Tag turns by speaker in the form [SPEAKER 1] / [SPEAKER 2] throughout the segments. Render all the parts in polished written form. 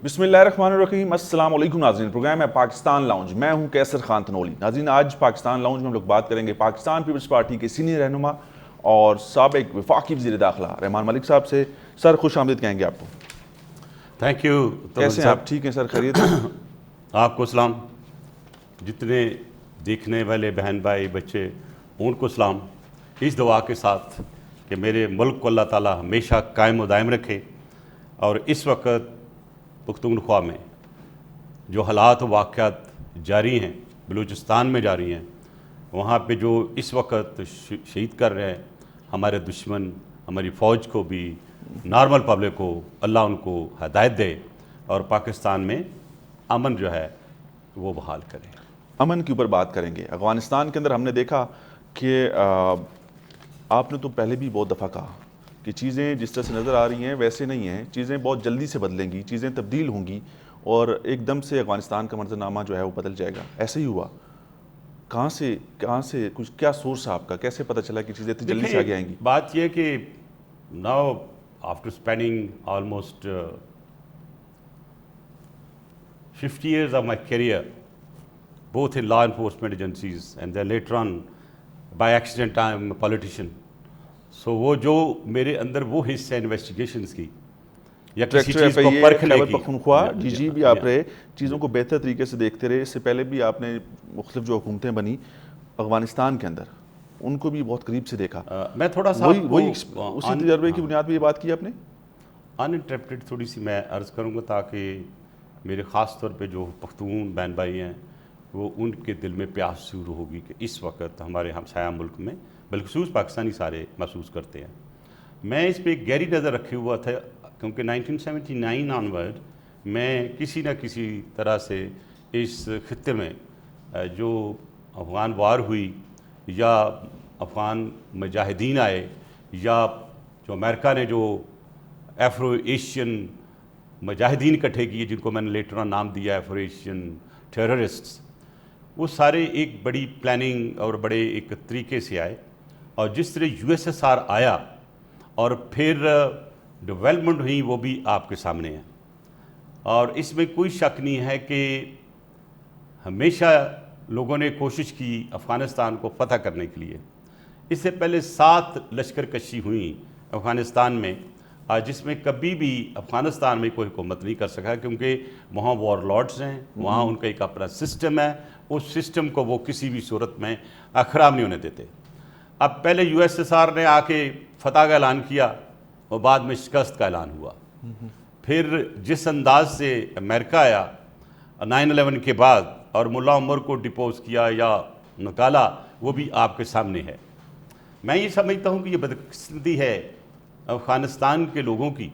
[SPEAKER 1] بسم اللہ الرحمن الرحیم. السلام علیکم ناظرین. پروگرام ہے پاکستان لاؤنج. میں ہوں کیسر خان تنولی. ناظرین, آج پاکستان لاؤنج میں ہم لوگ بات کریں گے پاکستان پیپلز پارٹی کے سینئر رہنما اور سابق وفاقی وزیر داخلہ رحمان ملک صاحب سے. سر خوش آمدید کہیں گے آپ کو.
[SPEAKER 2] Thank you.
[SPEAKER 1] کیسے ہیں آپ؟ ٹھیک ہیں سر, خیریت ہے؟
[SPEAKER 2] آپ کو سلام. جتنے دیکھنے والے بہن بھائی بچے ان کو سلام. اس دعا کے ساتھ کہ میرے ملک کو اللہ تعالیٰ ہمیشہ قائم و دائم رکھے. اور اس وقت پختونخوا میں جو حالات و واقعات جاری ہیں, بلوچستان میں جاری ہیں, وہاں پہ جو اس وقت شہید کر رہے ہیں ہمارے دشمن, ہماری فوج کو بھی, نارمل پبلک کو, اللہ ان کو ہدایت دے اور پاکستان میں امن جو ہے وہ بحال کرے.
[SPEAKER 1] امن کے اوپر بات کریں گے. افغانستان کے اندر ہم نے دیکھا کہ آپ نے تو پہلے بھی بہت دفعہ کہا کہ چیزیں جس طرح سے نظر آ رہی ہیں ویسے نہیں ہیں, چیزیں بہت جلدی سے بدلیں گی, چیزیں تبدیل ہوں گی اور ایک دم سے افغانستان کا منظرنامہ جو ہے وہ بدل جائے گا. ایسے ہی ہوا؟ کہاں سے کچھ کیا سورس ہے آپ کا؟ کیسے پتہ چلا کہ چیزیں اتنی جلدی سے آگے آئیں گی؟
[SPEAKER 2] بات یہ کہ now after spending almost 50 years of my career both in law enforcement agencies and then later on by accident I am a politician. So وہ جو میرے اندر وہ حصہ انویسٹیگیشنز کی یا کسی چیز کو پرکھنے کی,
[SPEAKER 1] پختونخوا ڈی جی بھی آپ رہے, چیزوں کو بہتر طریقے سے دیکھتے رہے. اس سے پہلے بھی آپ نے مختلف جو حکومتیں بنی افغانستان کے اندر ان کو بھی بہت قریب سے دیکھا.
[SPEAKER 2] میں تھوڑا سا
[SPEAKER 1] وہی اسی تجربے کی بنیاد پہ یہ بات کی آپ نے؟
[SPEAKER 2] انٹرپریٹڈ تھوڑی سی میں عرض کروں گا تاکہ میرے خاص طور پہ جو پختون بہن بھائی ہیں وہ ان کے دل میں پیاس شروع ہوگی کہ اس وقت ہمارے ہمسایہ ملک میں بالخصوص پاکستانی سارے محسوس کرتے ہیں. میں اس پہ ایک گہری نظر رکھے ہوا تھا کیونکہ 1979 آنورڈ میں کسی نہ کسی طرح سے اس خطے میں جو افغان وار ہوئی یا افغان مجاہدین آئے یا جو امریکہ نے جو ایفرو ایشین مجاہدین اکٹھے کیے جن کو میں نے لیٹر آن نام دیا ایفرو ایشین ٹیررسٹس, وہ سارے ایک بڑی پلاننگ اور بڑے ایک طریقے سے آئے. اور جس طرح یو ایس ایس آر آیا اور پھر ڈیولپمنٹ ہوئی وہ بھی آپ کے سامنے ہے. اور اس میں کوئی شک نہیں ہے کہ ہمیشہ لوگوں نے کوشش کی افغانستان کو فتح کرنے کے لیے. اس سے پہلے 7 لشکر کشی ہوئیں افغانستان میں جس میں کبھی بھی افغانستان میں کوئی حکومت نہیں کر سکا کیونکہ وہاں وار لارڈز ہیں, وہاں ان کا ایک اپنا سسٹم ہے, اس سسٹم کو وہ کسی بھی صورت میں خراب نہیں ہونے دیتے. اب پہلے یو ایس ایس آر نے آ کے فتح کا اعلان کیا اور بعد میں شکست کا اعلان ہوا. پھر جس انداز سے امریکہ آیا 9/11 کے بعد اور ملا عمر کو ڈپوز کیا یا نکالا وہ بھی آپ کے سامنے ہے. میں یہ سمجھتا ہوں کہ یہ بدقسمتی ہے افغانستان کے لوگوں کی.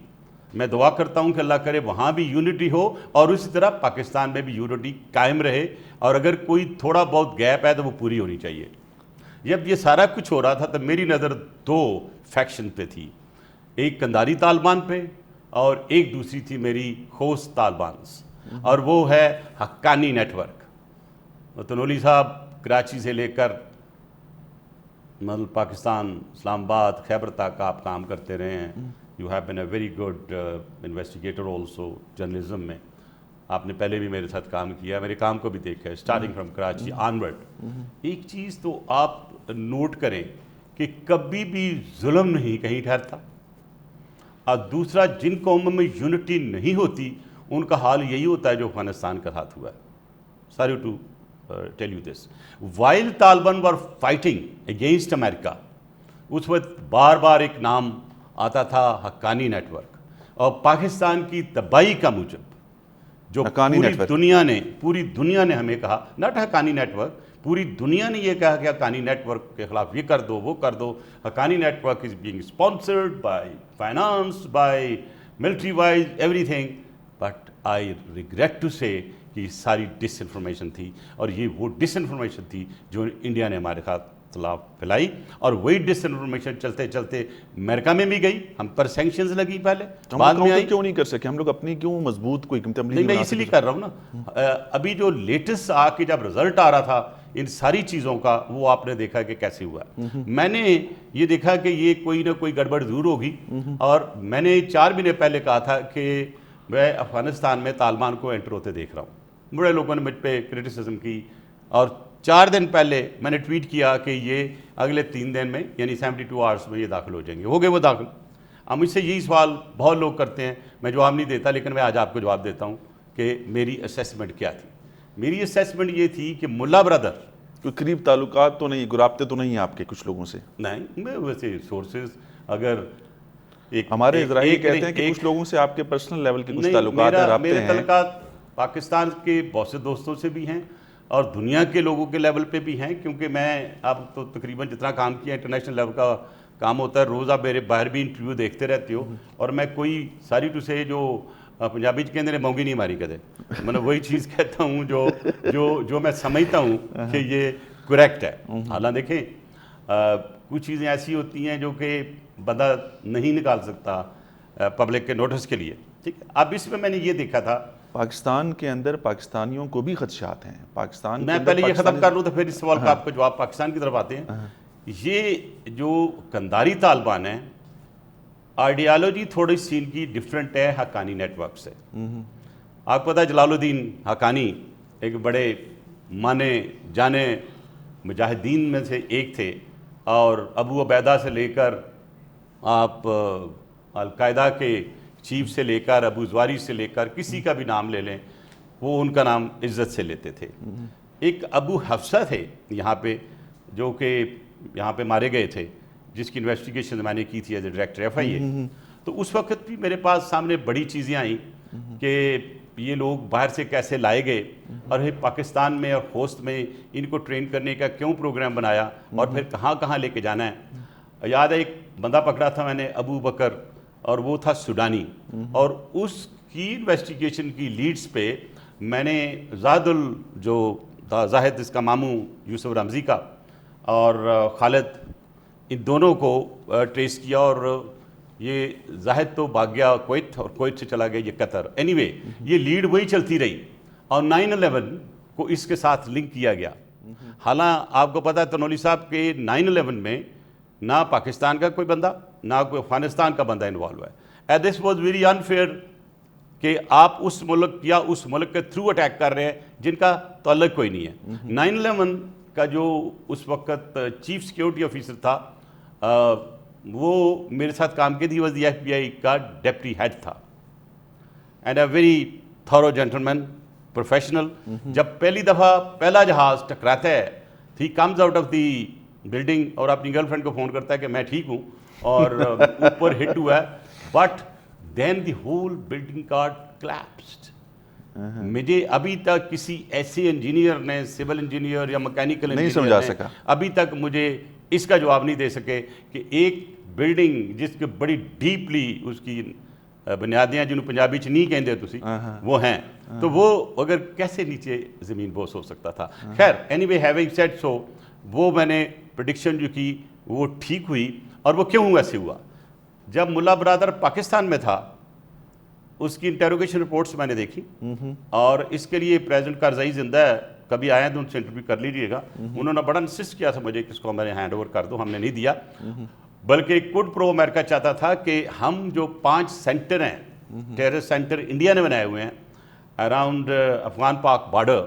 [SPEAKER 2] میں دعا کرتا ہوں کہ اللہ کرے وہاں بھی یونٹی ہو اور اسی طرح پاکستان میں بھی یونٹی قائم رہے, اور اگر کوئی تھوڑا بہت گیپ ہے تو وہ پوری ہونی چاہیے. جب یہ سارا کچھ ہو رہا تھا تو میری نظر 2 فیکشن پہ تھی, ایک قندھاری طالبان پہ اور ایک دوسری تھی میری خوست طالبانز, اور وہ ہے حقانی نیٹ ورک. تنولی صاحب کراچی سے لے کر مطلب پاکستان, اسلام آباد, خیبر تک آپ کام کرتے رہے ہیں. You have been a very good investigator also journalism میں. آپ نے پہلے بھی میرے ساتھ کام کیا, میرے کام کو بھی دیکھا ہے اسٹارٹنگ فرام کراچی آنورڈ. ایک چیز تو آپ نوٹ کریں کہ کبھی بھی ظلم نہیں کہیں ٹھہرتا, اور دوسرا جن قوموں میں یونٹی نہیں ہوتی ان کا حال یہی ہوتا ہے جو افغانستان کا ساتھ ہوا ہے. Sorry to tell you this. While Taliban were fighting against America, اس وقت بار بار ایک نام آتا تھا حقانی نیٹ ورک, اور پاکستان کی تباہی کا موجب جو پوری دنیا نے ہمیں کہا, ناٹ حقانی نیٹ ورک, پوری دنیا نے یہ کہا کہ حقانی نیٹ ورک کے خلاف یہ کر دو وہ کر دو. Haqqani network is being sponsored by finance by military wise everything, but I regret to say کہ یہ ساری ڈس انفارمیشن تھی, اور یہ وہ ڈس انفارمیشن تھی جو انڈیا نے ہمارے خلاف پھیلائی, اور وہی ڈس انفارمیشن چلتے چلتے امریکہ میں بھی گئی, ہم پر سینکشنز لگی پہلے, بعد میں آئی.
[SPEAKER 1] کیوں نہیں کر سکے ہم لوگ اپنی کیوں مضبوط کوئی
[SPEAKER 2] نہیں, میں اسی لیے کر رہا ہوں نا. ابھی جو لیٹسٹ آ کے جب رزلٹ آ رہا تھا ان ساری چیزوں کا, وہ آپ نے دیکھا کہ کیسے ہوا. میں نے یہ دیکھا کہ یہ کوئی نہ کوئی گڑبڑ ضرور ہوگی, اور میں نے 4 مہینے پہلے کہا تھا کہ میں افغانستان میں طالبان کو انٹر ہوتے دیکھ رہا ہوں. بڑے لوگوں نے مجھ پہ کرٹیسزم کی اور 4 دن پہلے میں نے ٹویٹ کیا کہ یہ اگلے 3 دن میں یعنی 72 آورس میں یہ داخل ہو جائیں گے. ہو گئے وہ داخل. اب مجھ سے یہی سوال بہت لوگ کرتے ہیں, میں جواب نہیں دیتا, لیکن میں آج آپ کو جواب دیتا ہوں کہ میری اسیسمنٹ کیا تھی. میری اسیسمنٹ یہ تھی کہ ملا برادر
[SPEAKER 1] کوئی قریب تعلقات تو نہیں, گرابطے تو نہیں ہیں آپ کے کچھ لوگوں سے؟
[SPEAKER 2] نہیں, میں ویسے سورسز اگر
[SPEAKER 1] ہمارے اسرائیلی کہتے ہیں کہ کچھ لوگوں سے آپ کے پرسنل لیول کے کچھ تعلقات ہیں, رابطے
[SPEAKER 2] میرے
[SPEAKER 1] ہیں.
[SPEAKER 2] تعلقات پاکستان کے بہت سے دوستوں سے بھی ہیں اور دنیا کے لوگوں کے لیول پہ بھی ہیں, کیونکہ میں اب تو تقریباً جتنا کام کیا انٹرنیشنل لیول کا کام ہوتا ہے, روز آپ میرے باہر بھی انٹرویو دیکھتے رہتے ہو, اور میں کوئی ساری ٹو سے جو پنجابی کہتے ہیں مونگی نہیں ماری کدے, میں وہی چیز کہتا ہوں جو میں سمجھتا ہوں کہ یہ کریکٹ ہے. حالانکہ دیکھیں کچھ چیزیں ایسی ہوتی ہیں جو کہ بندہ نہیں نکال سکتا پبلک کے نوٹس کے لیے, ٹھیک ہے. اب اس میں نے یہ دیکھا تھا
[SPEAKER 1] پاکستان کے اندر پاکستانیوں کو بھی خدشات ہیں. پاکستان
[SPEAKER 2] میں پہلے یہ ختم کر لوں تو پھر اس سوال کا آپ کا جواب پاکستان کی طرف آتے ہیں. یہ جو کنداری طالبان ہیں, آئیڈیالوجی تھوڑی سی ان کی ڈفرینٹ ہے حقانی نیٹ ورک سے. آپ کو پتہ ہے جلال الدین حقانی ایک بڑے مانے جانے مجاہدین میں سے ایک تھے, اور ابو عبیدہ سے لے کر آپ القاعدہ کے چیف سے لے کر ابو زواری سے لے کر کسی کا بھی نام لے لیں وہ ان کا نام عزت سے لیتے تھے. ایک ابو حفصہ تھے یہاں پہ جو کہ یہاں پہ مارے گئے تھے, جس کی انویسٹیگیشن میں نے کی تھی ایز اے ڈائریکٹر ایف آئی اے. تو اس وقت بھی میرے پاس سامنے بڑی چیزیں آئیں کہ یہ لوگ باہر سے کیسے لائے گئے اور پاکستان میں اور خوست میں ان کو ٹرین کرنے کا کیوں پروگرام بنایا اور پھر کہاں کہاں لے کے جانا ہے. یاد ہے ایک بندہ پکڑا تھا میں نے ابو بکر, اور وہ تھا سوڈانی, اور اس کی انویسٹیگیشن کی لیڈز پہ میں نے زاہد اس کا ماموں یوسف رمزی کا اور خالد, ان دونوں کو ٹریس کیا, اور یہ زاہد تو بھاگ گیا کویت اور کویت سے چلا گیا یہ قطر. اینی وے یہ لیڈ وہی چلتی رہی اور 9/11 کو اس کے ساتھ لنک کیا گیا. حالانکہ آپ کو پتہ ہے تنولی صاحب کے 9/11 میں نہ پاکستان کا کوئی بندہ نہ کوئی افغانستان کا بندہ انوالو ہے. And this was very unfair کہ آپ اس ملک یا اس ملک کے تھرو اٹیک کر رہے ہیں جن کا تعلق کوئی نہیں ہے. 9/11 کا جو اس وقت چیف سیکیورٹی آفیسر تھا وہ میرے ساتھ کام کی تھی, was the F B I کا ڈپٹی ہیڈ تھا, and a very thorough gentleman professional. جب پہلی دفعہ پہلا جہاز ٹکراتا ہے, he comes out of the building اور اپنی گرل فرینڈ کو فون کرتا ہے کہ میں ٹھیک ہوں اور اوپر ہٹ ہوا ہے, but then the whole building got collapsed. مجھے ابھی تک کسی ایسے انجینئر نے, سول انجینئر یا مکینیکل
[SPEAKER 1] نہیں سمجھا سکا,
[SPEAKER 2] ابھی تک مجھے اس کا جواب نہیں دے سکے کہ ایک بلڈنگ جس کے بڑی ڈیپلی اس کی بنیادیں جنہوں پنجابی چ نہیں کہندے تسی وہ ہیں, تو وہ اگر کیسے نیچے زمین بوس ہو سکتا تھا. خیر اینی وے ہیونگ سیڈ سو, وہ میں نے پریڈکشن جو کی وہ ٹھیک ہوئی. اور وہ کیوں ایسے ہوا؟ جب ملا برادر پاکستان میں تھا اس کی انٹیروگیشن رپورٹس میں نے دیکھی, اور اس کے لیے پریزیڈنٹ کارزائی زندہ ہے, کبھی آئے تو ان سے انٹرویو کر لیجیے گا. انہوں نے بڑا انسسٹ کیا تھا مجھے کہ اس کو میں ہینڈ اوور کر دو, ہم نے نہیں دیا. بلکہ کوڈ پرو امریکہ چاہتا تھا کہ ہم جو 5 سینٹر ہیں ٹیررسٹ سینٹر انڈیا نے بنائے ہوئے ہیں اراؤنڈ افغان پاک بارڈر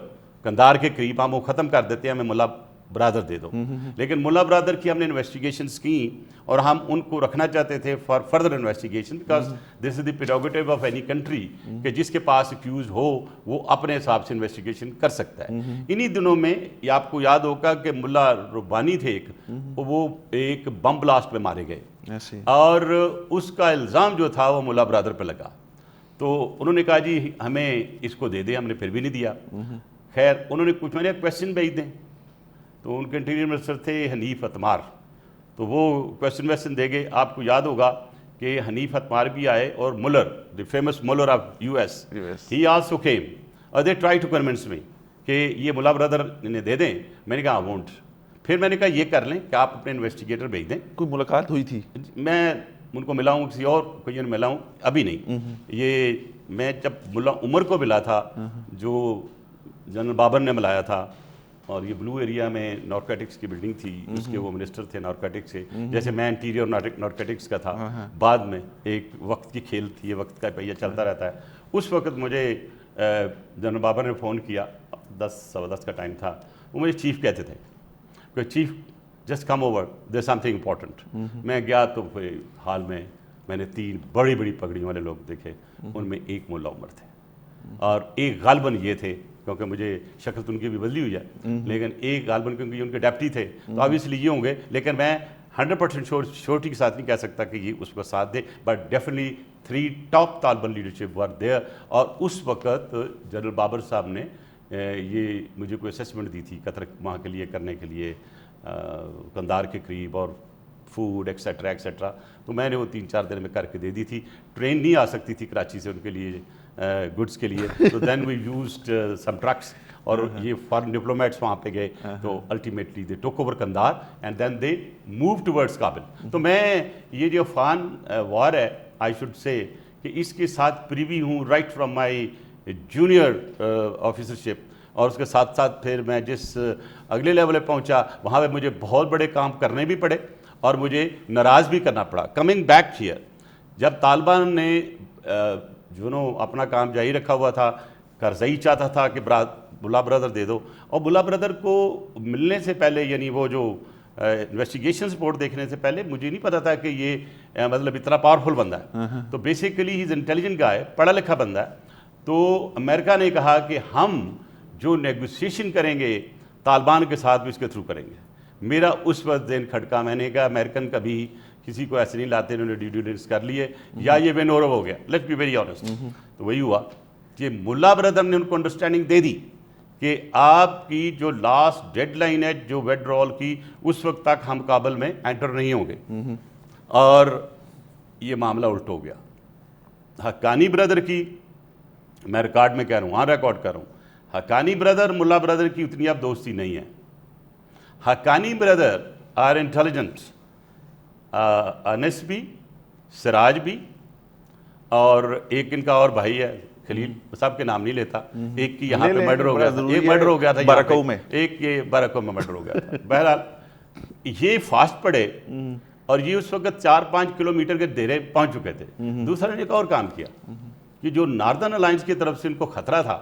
[SPEAKER 2] کندار کے قریب, ہم وہ ختم کر دیتے ہیں, ہمیں ملا برادر دے دو. لیکن ملا برادر کی ہم نے انویسٹیگیشنز کی اور ہم ان کو رکھنا چاہتے تھے for further investigation, because this is the prerogative of any country کہ جس کے پاس ایکیوز ہو وہ اپنے حساب سے انویسٹیگیشن کر سکتا ہے. انہی دنوں میں یہ آپ کو یاد ہوگا کہ ملا ربانی تھے ایک, وہ ایک بم بلاسٹ میں مارے گئے اور اس کا الزام جو تھا وہ ملا برادر پہ لگا. تو انہوں نے کہا جی ہمیں اس کو دے دیں, ہم نے پھر بھی نہیں دیا. خیر انہوں نے کچھ, میں نے کویسچن بھیج دیں, تو ان کے انٹیریئر منسٹر تھے حنیف اتمار, تو وہ کویسچن ویسچن دے گئے. آپ کو یاد ہوگا کہ حنیف اتمار بھی آئے اور Miller, the famous Miller of U S, he also came اور دے ٹرائی ٹو کنونس می کہ یہ ملا برادر انہیں دے دیں. میں نے کہا وونٹ. پھر میں نے کہا یہ کر لیں کہ آپ اپنے انویسٹیگیٹر بھیج دیں.
[SPEAKER 1] کوئی ملاقات ہوئی تھی؟
[SPEAKER 2] میں ان کو ملا ہوں, کسی اور کوئی ملا ہوں, ابھی نہیں. یہ میں جب ملا عمر کو ملا تھا جو جنرل بابر نے ملایا تھا, اور یہ بلو ایریا میں نارکوٹکس کی بلڈنگ تھی, اس کے وہ منسٹر تھے نارکوٹکس سے, جیسے میں انٹیریور نارکوٹکس کا تھا. بعد میں ایک وقت کی کھیل تھی, یہ وقت کا پہیہ چلتا رہتا ہے. اس وقت مجھے جنرل بابر نے فون کیا، 10 سوا 10 کا ٹائم تھا، وہ مجھے چیف کہتے تھے کہ chief just come over there some thing important. میں گیا تو پھر حال میں نے 3 بڑی بڑی پگڑیوں والے لوگ دیکھے، ان میں ایک ملا عمر تھے اور ایک غالباً یہ تھے، کیونکہ مجھے شکل تو ان کی بھی بدلی ہوئی ہے، لیکن ایک غالباً کیونکہ یہ ان کے ڈیپٹی تھے تو آبویسلی یہ ہوں گے، لیکن میں 100% شورٹی کے ساتھ نہیں کہہ سکتا کہ یہ اس کو ساتھ دے، but definitely 3 top Taliban leadership were there. اور اس وقت جنرل بابر صاحب نے یہ مجھے کوئی اسیسمنٹ دی تھی قطر وہاں کے لیے کرنے کے لیے، قندار کے قریب، اور فوڈ ایکسیٹرا ایکسیٹرا. تو میں نے وہ 3-4 دن میں کر کے دے دی تھی. ٹرین نہیں آ سکتی تھی کراچی سے ان کے لیے گڈس کے لیے، تو دین وی یوزڈ سم ٹرکس، اور یہ فارن ڈپلومیٹس وہاں پہ گئے تو ultimately they took over Kandahar and then they move towards Kabul. تو میں یہ جو افغان وار ہے، آئی شوڈ سے کہ اس کے ساتھ پریوی ہوں رائٹ فرام مائی جونیئر آفیسرشپ، اور اس کے ساتھ ساتھ پھر میں جس اگلے لیول پہ پہنچا وہاں پہ مجھے بہت بڑے کام کرنے بھی پڑے اور مجھے ناراض بھی کرنا پڑا. کمنگ بیک ہیئر، جب طالبان نے اپنا کام جاری رکھا ہوا تھا، کرزئی چاہتا تھا کہ ملا برادر دے دو، اور ملا برادر کو ملنے سے پہلے، یعنی وہ جو انویسٹیگیشن رپورٹ دیکھنے سے پہلے مجھے نہیں پتا تھا کہ یہ مطلب اتنا پاورفل بندہ ہے. تو بیسیکلی ہی از انٹیلیجنٹ گائے، پڑھا لکھا بندہ ہے. تو امریکہ نے کہا کہ ہم جو نیگوسیشن کریں گے طالبان کے ساتھ بھی اس کے تھرو کریں گے. میرا اس وقت ذہن کھٹکا، میں نے کہا امریکن کبھی کسی کو ایسے نہیں لاتے، انہوں نے ڈیو ڈیلیجنس کر لیے یا یہ ون اوور ہو گیا. Let's be very honest. تو وہی ہوا کہ ملا برادر نے ان کو انڈرسٹینڈنگ دے دی کہ آپ کی جو لاسٹ ڈیڈ لائن ہے جو ویڈرول کی، اس وقت تک ہم کابل میں انٹر نہیں ہوں گے. اور یہ معاملہ الٹ ہو گیا. حقانی برادر کی، میں ریکارڈ میں کہہ رہا ہوں، ہاں ریکارڈ کر رہا ہوں، حقانی برادر ملا برادر کی اتنی اب دوستی نہیں ہے. حقانی برادر آر انٹیلیجنٹ، انس بھی، سراج بھی، اور ایک ان کا اور بھائی ہے خلیل، سب کے نام نہیں لیتا، ایک کی یہاں پہ مرڈر ہو گیا تھا، ایک مرڈر ہو گیا تھا برکو میں، ایک یہ برکو میں مرڈر ہو گیا تھا. بہرحال یہ فاسٹ پڑے اور یہ اس وقت 4-5 کلومیٹر کے دیرے پہنچ چکے تھے. دوسرا نے ایک اور کام کیا کہ جو ناردرن الائنس کی طرف سے ان کو خطرہ تھا،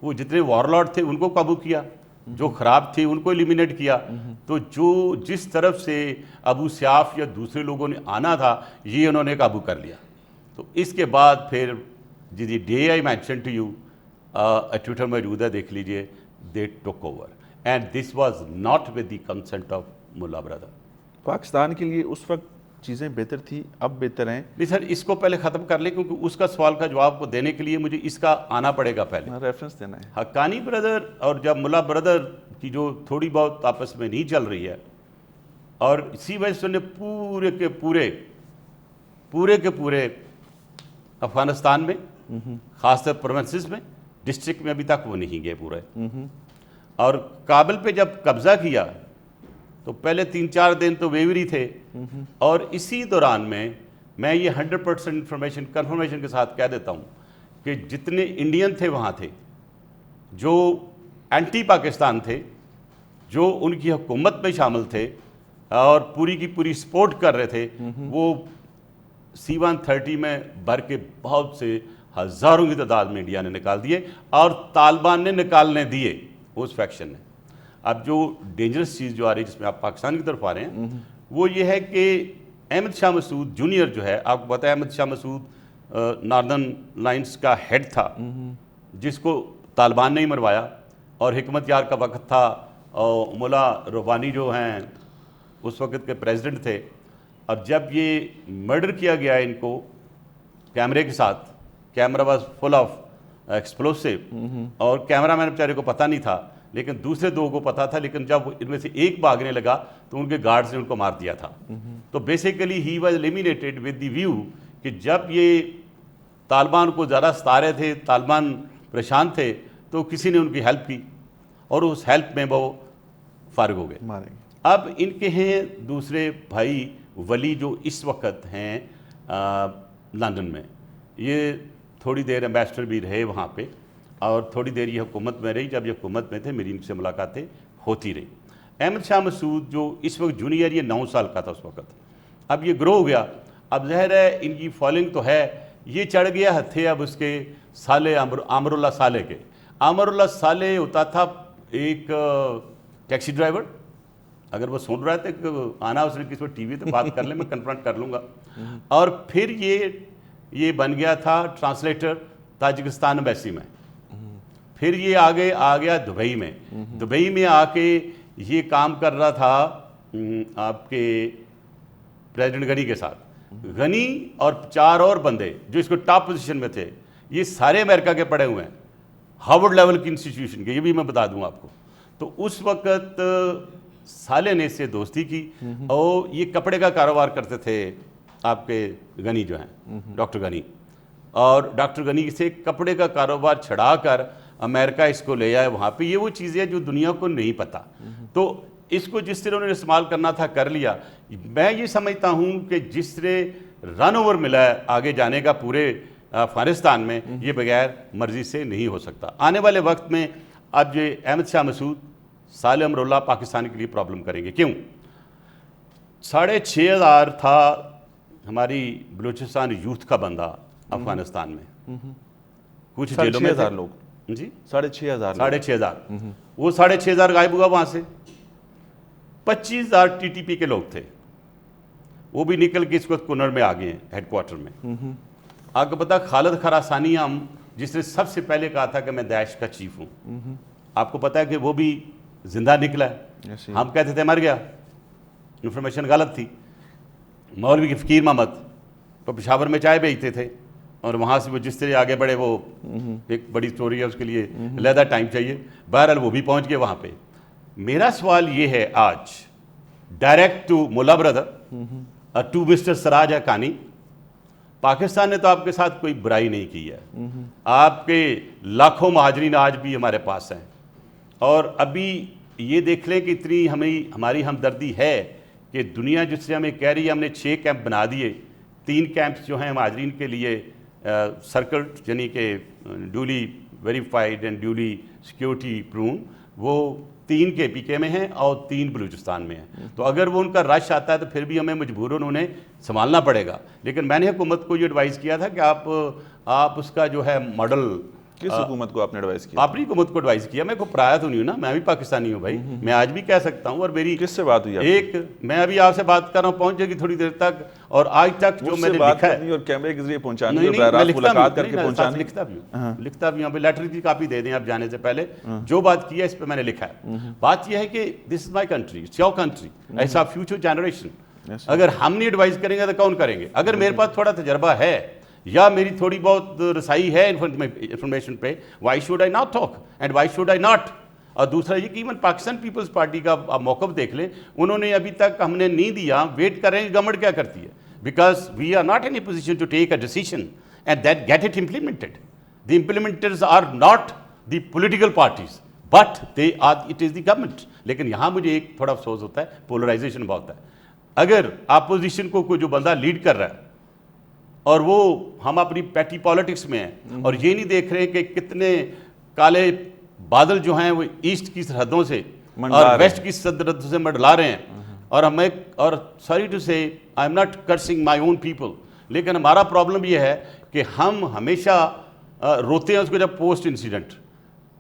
[SPEAKER 2] وہ جتنے وار لارڈ تھے ان کو قابو کیا، جو خراب تھے ان کو ایلیمینیٹ کیا. تو جو جس طرف سے ابو سیاف یا دوسرے لوگوں نے آنا تھا یہ انہوں نے قابو کر لیا. تو اس کے بعد پھر جی day I mention to you, Twitter موجود ہے دیکھ لیجئے، they took over and this was not with the consent of Mullah Baradar.
[SPEAKER 1] Pakistan کے لیے اس وقت چیزیں بہتر تھی، اب بہتر ہیں؟
[SPEAKER 2] نہیں سر، اس کو پہلے ختم کر لیں کیونکہ اس کا سوال کا جواب کو دینے کے لیے مجھے اس کا آنا پڑے گا پہلے.
[SPEAKER 1] ریفرنس دینا ہے.
[SPEAKER 2] حقانی برادر اور جب ملا برادر کی جو تھوڑی بہت آپس میں نہیں چل رہی ہے، اور اسی وجہ سے انہیں پورے کے پورے افغانستان میں، خاص طور پروونسز میں، ڈسٹرکٹ میں ابھی تک وہ نہیں گئے پورے. اور کابل پہ جب قبضہ کیا تو پہلے 3-4 دن تو ویوری تھے، اور اسی دوران میں یہ 100% کنفرمیشن کے ساتھ کہہ دیتا ہوں کہ جتنے انڈین تھے وہاں تھے جو اینٹی پاکستان تھے، جو ان کی حکومت میں شامل تھے اور پوری کی پوری سپورٹ کر رہے تھے، وہ C-130 میں بھر کے بہت سے ہزاروں کی تعداد میں انڈیا نے نکال دیے، اور طالبان نے نکالنے دیے اس فیکشن نے. اب جو ڈینجرس چیز جو آ رہی ہے جس میں آپ پاکستان کی طرف آ رہے ہیں، وہ یہ ہے کہ احمد شاہ مسعود جونیئر جو ہے، آپ کو پتہ ہے احمد شاہ مسعود ناردرن لائنس کا ہیڈ تھا، جس کو طالبان نے ہی مروایا، اور حکمت یار کا وقت تھا، اور ملا روبانی جو ہیں اس وقت کے پریزیڈنٹ تھے. اور جب یہ مرڈر کیا گیا ان کو کیمرے کے ساتھ، کیمرہ واز فل آف ایکسپلوسیو، اور کیمرہ مین بیچارے کو پتہ نہیں تھا لیکن دوسرے 2 کو پتہ تھا، لیکن جب ان میں سے ایک بھاگنے لگا تو ان کے گارڈز نے ان کو مار دیا تھا. تو basically he was eliminated with the view کہ جب یہ طالبان کو زیادہ ستا رہے تھے، طالبان پریشان تھے، تو کسی نے ان کی ہیلپ کی اور اس ہیلپ میں وہ فارغ ہو گئے. اب ان کے ہیں دوسرے بھائی ولی جو اس وقت ہیں لندن میں، یہ تھوڑی دیر ایمبیسڈر بھی رہے وہاں پہ، اور تھوڑی دیر یہ حکومت میں رہی. جب یہ حکومت میں تھے میری ان سے ملاقاتیں ہوتی رہی. احمد شاہ مسعود جو اس وقت جونیئر، یہ 9 سال کا تھا اس وقت، اب یہ گرو ہو گیا. اب ظاہر ہے ان کی فالوئنگ تو ہے یہ چڑھ گیا ہتھے اب اس کے سالے عامر اللہ صالح کے. عامر اللہ صالح ہوتا تھا ایک ٹیکسی ڈرائیور. اگر وہ سن رہا ہے تو آنا اس نے کسی ٹی وی پہ بات کر لیں, میں کنفرنٹ کر لوں گا. اور پھر یہ بن گیا تھا ٹرانسلیٹر تاجکستان ایمبیسی میں. پھر یہ آگے آ گیا دبئی میں. دبئی میں آ کے یہ کام کر رہا تھا آپ کے پریزیڈنٹ غنی کے ساتھ. غنی اور 4 اور بندے جو اس کو ٹاپ پوزیشن میں تھے, یہ سارے امریکہ کے پڑھے ہوئے ہیں, ہارورڈ لیول کی انسٹیٹیوشن کے, یہ بھی میں بتا دوں آپ کو. تو اس وقت صالح نے اس سے دوستی کی, اور یہ کپڑے کا کاروبار کرتے تھے آپ کے غنی جو ہیں, ڈاکٹر غنی. اور ڈاکٹر غنی سے کپڑے کا کاروبار چھڑا کر امریکہ اس کو لے آئے وہاں پہ. یہ وہ چیزیں جو دنیا کو نہیں پتہ. تو اس کو جس طرح انہوں نے استعمال کرنا تھا کر لیا. میں یہ سمجھتا ہوں کہ جس طرح رن اوور ملا ہے آگے جانے کا پورے افغانستان میں, یہ بغیر مرضی سے نہیں ہو سکتا. آنے والے وقت میں اب یہ احمد شاہ مسعود, صالح امراللہ پاکستان کے لیے پرابلم کریں گے. کیوں؟ 6,500 تھا ہماری بلوچستان یوتھ کا بندہ افغانستان میں. کچھ جیلوں میں
[SPEAKER 1] 6,500 لوگ.
[SPEAKER 2] جی
[SPEAKER 1] 6,500
[SPEAKER 2] 6,500. وہ 6,500 غائب ہوا وہاں سے. 25,000 ٹی ٹی پی کے لوگ تھے, وہ بھی نکل کے اس وقت کنر میں آ گئے ہیں ہیڈ کوارٹر میں. آپ کو پتا خالد خراسانی ہم جس نے سب سے پہلے کہا تھا کہ میں داعش کا چیف ہوں, آپ کو پتا ہے کہ وہ بھی زندہ نکلا ہے. ہم کہتے تھے مر گیا, انفارمیشن غلط تھی. مولوی کی فقیر محمد تو پشاور میں چائے بیچتے تھے, اور وہاں سے وہ جس طرح آگے بڑھے, وہ ایک بڑی سٹوری ہے, اس کے لیے علیحدہ ٹائم چاہیے. بہرحال وہ بھی پہنچ گئے وہاں پہ. میرا سوال یہ ہے آج ڈائریکٹ ٹو ملا بردر, ٹو مسٹر سراج حقانی, پاکستان نے تو آپ کے ساتھ کوئی برائی نہیں کی ہے. آپ کے لاکھوں مہاجرین آج بھی ہمارے پاس ہیں, اور ابھی یہ دیکھ لیں کہ اتنی ہماری ہمدردی ہے کہ دنیا جس سے ہمیں کہہ رہی ہے ہم نے 6 کیمپ بنا دیے. 3 کیمپس جو ہیں مہاجرین کے لیے سرکلڈ, یعنی کہ duly verified and duly security proven, وہ 3 کے پی کے میں ہیں اور 3 بلوچستان میں ہیں. تو اگر وہ ان کا رش آتا ہے تو پھر بھی ہمیں مجبوراً انہیں سنبھالنا پڑے گا. لیکن میں نے حکومت کو یہ ایڈوائز کیا تھا کہ آپ اس کا جو ہے ماڈل.
[SPEAKER 1] کس حکومت کو آپ نے ایڈوائز کیا؟
[SPEAKER 2] اپنی حکومت کو ایڈوائز کیا. میں کوئی پرایا تو نہیں ہوں نا, میں بھی پاکستانی ہوں بھائی, میں آج بھی کہہ سکتا ہوں. اور میری
[SPEAKER 1] کس سے بات ہوئی
[SPEAKER 2] ایک, میں ابھی آپ سے بات کر رہا ہوں, پہنچ جائے گی تھوڑی دیر تک. اور آج تک جو میں نے لکھا ہے
[SPEAKER 1] اور کیمرے کے ذریعے پہنچانی اور براہ راست ملاقات کر کے پہنچانی.
[SPEAKER 2] لکھتا بھی ہوں, لیٹر کی کاپی دے دیں آپ جانے سے پہلے. جو بات کی ہے اس پہ میں نے لکھا ہے. بات یہ ہے کہ this is my country, it's your country, ایسا فیوچر جنریشن. اگر ہم نہیں ایڈوائز کریں گے تو کون کریں گے؟ اگر میرے پاس تھوڑا تجربہ ہے یا میری تھوڑی بہت رسائی ہے انفارمیشن پہ, why should I not talk and why should I not. اور دوسرا یہ کہ ایون پاکستان پیپلز پارٹی کا آپ موقف دیکھ لیں, انہوں نے ابھی تک ہم نے نہیں دیا. ویٹ کر رہے ہیں گورنمنٹ کیا کرتی ہے, because we are not in a position to take a decision and that get it implemented. The implementers are not the political parties but they are, it is the government. لیکن یہاں مجھے ایک تھوڑا افسوس ہوتا ہے, پولرائزیشن بہت ہے. اگر اپوزیشن کو کوئی جو بندہ لیڈ کر رہا ہے اور وہ ہم اپنی پیٹی پالیٹکس میں ہیں اور یہ نہیں دیکھ رہے کہ کتنے کالے بادل جو ہیں وہ ایسٹ کی سرحدوں سے اور ویسٹ کی سرحدوں سے منڈلا رہے ہیں, اور ہمیں, اور سوری ٹو سے I am not cursing my own people, لیکن ہمارا پرابلم یہ ہے کہ ہم ہمیشہ روتے ہیں اس کو جب پوسٹ انسیڈنٹ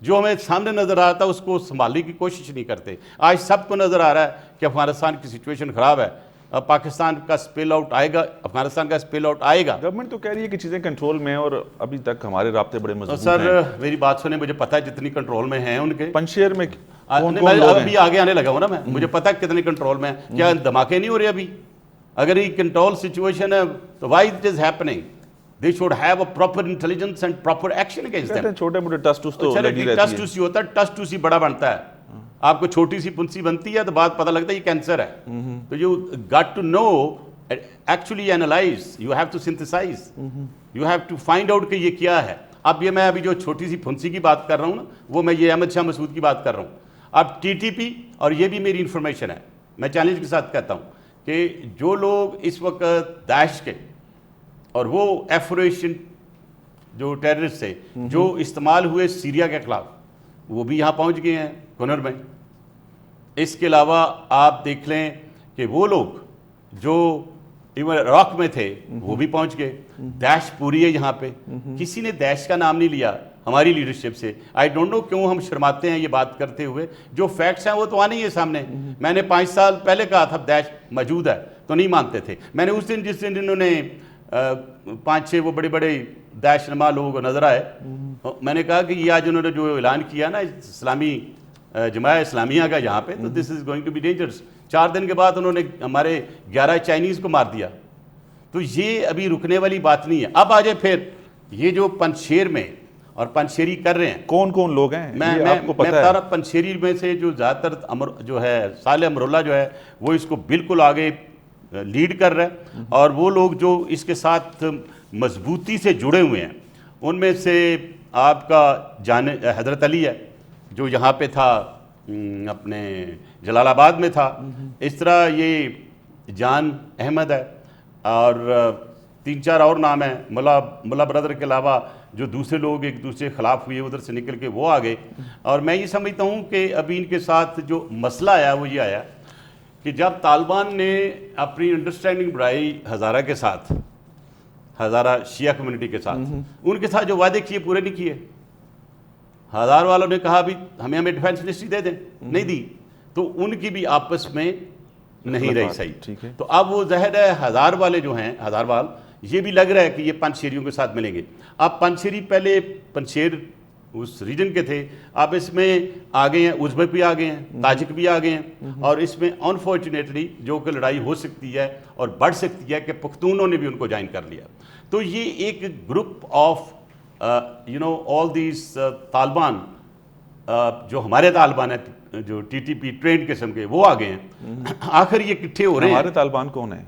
[SPEAKER 2] جو ہمیں سامنے نظر آتا ہے اس کو سنبھالنے کی کوشش نہیں کرتے. آج سب کو نظر آ رہا ہے کہ افغانستان کی سچویشن خراب ہے, پاکستان کا اسپیل آؤٹ آئے گا, افغانستان کا اسپیل آؤٹ آئے گا.
[SPEAKER 1] گورنمنٹ تو کہہ رہی ہے کہ چیزیں کنٹرول میں ہیں, اور ابھی تک ہمارے رابطے بڑے مضبوط ہیں.
[SPEAKER 2] سر میری بات سنیں, مجھے پتہ ہے جتنی کنٹرول میں ہیں ان کے.
[SPEAKER 1] پنشیر میں
[SPEAKER 2] ابھی آگے آنے لگا ہوں نا میں, مجھے پتہ ہے کتنے کنٹرول میں ہیں. کیا دھماکے نہیں ہو رہے ابھی؟ اگر یہ کنٹرول سچویشن ہے تو why it is happening? They should have a proper intelligence and proper action against them.
[SPEAKER 1] چھوٹے موٹے ٹس ٹس تو لگی رہتی ہے.
[SPEAKER 2] ٹس ٹوسی ہوتا ہے, ٹس ٹوسی بڑا بنتا ہے. آپ کو چھوٹی سی پنسی بنتی ہے تو بعد پتہ لگتا ہے یہ کینسر ہے. تو you got to know, actually analyze, you have to synthesize, you have to find out کہ یہ کیا ہے. اب یہ میں ابھی جو چھوٹی سی پھنسی کی بات کر رہا ہوں نا, وہ میں یہ احمد شاہ مسعود کی بات کر رہا ہوں. اب ٹی ٹی پی, اور یہ بھی میری انفارمیشن ہے, میں چیلنج کے ساتھ کہتا ہوں کہ جو لوگ اس وقت داعش کے اور وہ ایفوریشن جو ٹیررسٹ تھے جو استعمال ہوئے سیریا کے خلاف, وہ بھی یہاں پہنچ گئے ہیں کنر میں. اس کے علاوہ آپ دیکھ لیں کہ وہ لوگ جو ایون عراق میں تھے وہ بھی پہنچ گئے. داعش پوری ہے یہاں پہ, کسی نے داعش کا نام نہیں لیا ہماری لیڈرشپ سے. آئی ڈونٹ نو کیوں ہم شرماتے ہیں یہ بات کرتے ہوئے, جو فیکٹس ہیں وہ تو آنے ہی ہے سامنے. میں نے 5 سال پہلے کہا تھا داعش موجود ہے تو نہیں مانتے تھے. میں نے اس دن جس دن انہوں نے 5-6 وہ بڑے بڑے داعش نما لوگوں کو نظر آئے, میں نے کہا کہ یہ آج انہوں نے جو اعلان کیا نا اسلامی جماعت اسلامیہ کا یہاں پہ, تو this is going to be dangerous. 4 دن کے بعد انہوں نے ہمارے 11 چائنیز کو مار دیا. تو یہ ابھی رکنے والی بات نہیں ہے. اب آ جائے پھر یہ جو پنشیر میں اور پنشیری کر رہے ہیں,
[SPEAKER 1] کون کون لوگ ہیں
[SPEAKER 2] میں
[SPEAKER 1] آپ کو پتہ
[SPEAKER 2] بتا
[SPEAKER 1] ہے؟
[SPEAKER 2] رہا پنشیری میں سے جو زیادہ تر جو ہے صالح امراللہ جو ہے وہ اس کو بالکل آگے لیڈ کر رہا ہے, اور وہ لوگ جو اس کے ساتھ مضبوطی سے جڑے ہوئے ہیں ان میں سے آپ کا حضرت علی ہے جو یہاں پہ تھا, اپنے جلال آباد میں تھا. اس طرح یہ جان احمد ہے, اور 3-4 اور نام ہیں. ملا برادر کے علاوہ جو دوسرے لوگ ایک دوسرے کے خلاف ہوئے ادھر سے نکل کے وہ آ گئے. اور میں یہ سمجھتا ہوں کہ ابھی ان کے ساتھ جو مسئلہ آیا وہ یہ آیا کہ جب طالبان نے اپنی انڈرسٹینڈنگ بڑھائی ہزارہ کے ساتھ, ہزارہ شیعہ کمیونٹی کے ساتھ, ان کے ساتھ جو وعدے کیے پورے نہیں کیے. ہزار والوں نے کہا بھی ہمیں ڈیفینس منسٹری دے دیں, نہیں دی, تو ان کی بھی آپس میں نہیں رہی صحیح. تو اب وہ ظاہر ہے ہزار والے جو ہیں, ہزار وال, یہ بھی لگ رہا ہے کہ یہ پنشیریوں کے ساتھ ملیں گے. اب پنشیری پہلے پنشیر اس ریجن کے تھے, اب اس میں آگے ہیں ازبک بھی آگے ہیں, تاجک بھی آگے ہیں, اور اس میں انفارچونیٹلی جو کہ لڑائی ہو سکتی ہے اور بڑھ سکتی ہے کہ پختونوں نے بھی ان کو جوائن کر لیا. تو یہ ایک group of all these Taliban, جو ہمارے طالبان ہیں جو ٹی ٹی پی ٹرینڈ قسم کے وہ آگے ہیں. آخر یہ کٹھے ہو رہے ہیں.
[SPEAKER 1] ہمارے طالبان کون ہیں؟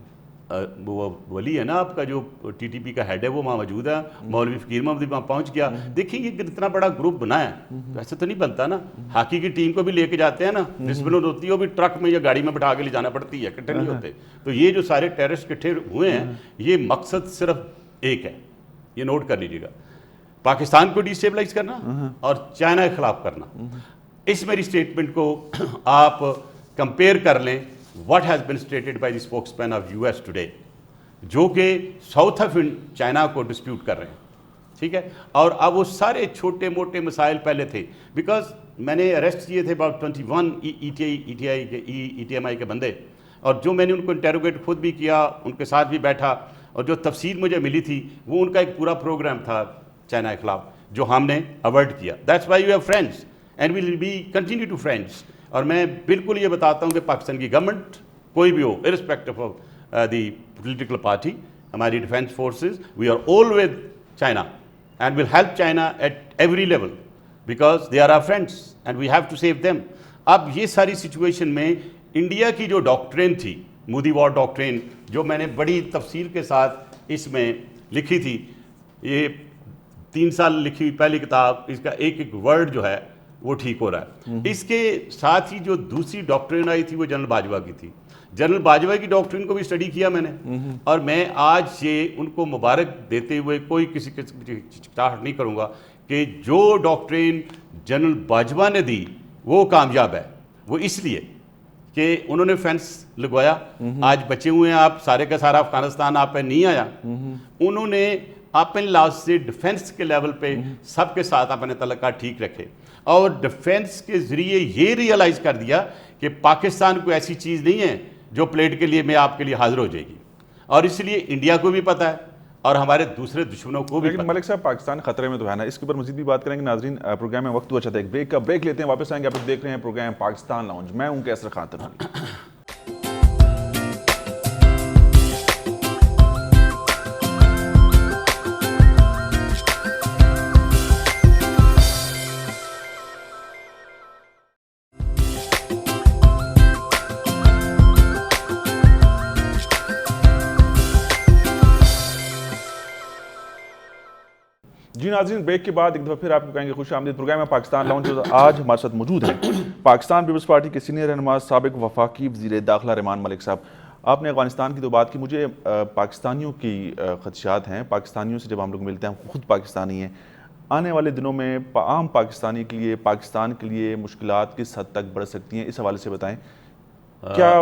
[SPEAKER 2] وہ ولی ہے نا آپ کا جو ٹی ٹی پی کا ہیڈ ہے, وہ وہاں موجود ہے. مولوی فقیر محمد وہاں پہنچ گیا. دیکھیں یہ اتنا بڑا گروپ بنا ہے, ایسے تو نہیں بنتا نا. ہاکی کی ٹیم کو بھی لے کے جاتے ہیں نا, ڈسپلن ہوتی ہے, وہ بھی ٹرک میں یا گاڑی میں بٹھا کے لے جانا پڑتی ہے, اکٹھے نہیں ہوتے. تو یہ جو سارے ٹیررسٹ اکٹھے ہوئے ہیں, یہ مقصد صرف ایک ہے, یہ نوٹ کر لیجیے گا, پاکستان کو ڈیسٹیبلائز کرنا اور چائنا کے خلاف کرنا. اس میری سٹیٹمنٹ کو آپ کمپیئر کر لیں what has been stated by the spokesman of US today, جو کہ ساؤتھ آف چائنا کو ڈسپیوٹ کر رہے ہیں. ٹھیک ہے, اور اب وہ سارے چھوٹے موٹے مسائل پہلے تھے, بیکاز میں نے اریسٹ کیے تھے about 21 ای ٹی ایم آئی کے بندے, اور جو میں نے ان کو انٹیروگیٹ خود بھی کیا, ان کے ساتھ بھی بیٹھا, اور جو تفصیل مجھے ملی تھی وہ ان کا ایک پورا پروگرام تھا چائنا کے خلاف, جو ہم نے اوائڈ کیا. That's why you have friends and we will be continue to friends. اور میں بالکل یہ بتاتا ہوں کہ پاکستان کی گورنمنٹ کوئی بھی ہو, irrespective of the political party, ہماری defence forces, we are all with China and will help China at every level because they are are friends and we have to save them. اب یہ ساری situation میں India کی جو doctrine تھی, مودی وار doctrine, جو میں نے بڑی تفصیل کے ساتھ اس میں لکھی تھی, یہ 3 سال لکھی ہوئی پہلی کتاب, اس کا ایک ایک ورڈ جو ہے وہ ٹھیک ہو رہا ہے. اس کے ساتھ ہی جو دوسری ڈاکٹرین آئی تھی وہ جنرل باجوہ کی تھی. جنرل باجوہ کی ڈاکٹرین کو بھی اسٹڈی کیا میں نے, اور میں آج یہ ان کو مبارک دیتے ہوئے کوئی کسی قسم کی چکچاہٹ نہیں کروں گا کہ جو ڈاکٹرین جنرل باجوہ نے دی وہ کامیاب ہے. وہ اس لیے کہ انہوں نے فینس لگوایا. آج بچے ہوئے ہیں آپ, سارے کا سارا افغانستان آپ پہ نہیں آیا. انہوں نے اپنے لحاظ سے ڈیفینس کے لیول پہ سب کے ساتھ اپنے تعلقات ٹھیک رکھے, اور ڈیفینس کے ذریعے یہ ریئلائز کر دیا کہ پاکستان کوئی ایسی چیز نہیں ہے جو پلیٹ کے لیے میں آپ کے لیے حاضر ہو جائے گی. اور اس لیے انڈیا کو بھی پتہ ہے اور ہمارے دوسرے دشمنوں کو بھی.
[SPEAKER 1] لیکن ملک صاحب پاکستان خطرے میں تو ہے نا, اس کے اوپر مزید بھی بات کریں گے. ناظرین پروگرام میں وقت ہوا چاہتا ہے ایک بریک کا, بریک لیتے ہیں, واپس آئیں گے. آپ دیکھ رہے ہیں پروگرام پاکستان لاؤنج, میں ہوں کیسر خان تنوری. جی ناظرین, بریک کے بعد ایک دفعہ پھر آپ کو کہیں گے خوش آمدید. پروگرام ہے پاکستان لاؤنج. آج ہمارے ساتھ موجود ہیں پاکستان پیپلز پارٹی کے سینئر رہنما سابق وفاقی وزیر داخلہ رحمان ملک صاحب. آپ نے افغانستان کی تو بات کی, مجھے پاکستانیوں کی خدشات ہیں. پاکستانیوں سے جب ہم لوگ ملتے ہیں, ہم خود پاکستانی ہیں, آنے والے دنوں میں عام پاکستانی کے لیے, پاکستان کے لیے مشکلات کس حد تک بڑھ سکتی ہیں, اس حوالے سے بتائیں. کیا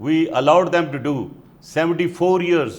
[SPEAKER 2] we allowed them to do 74 years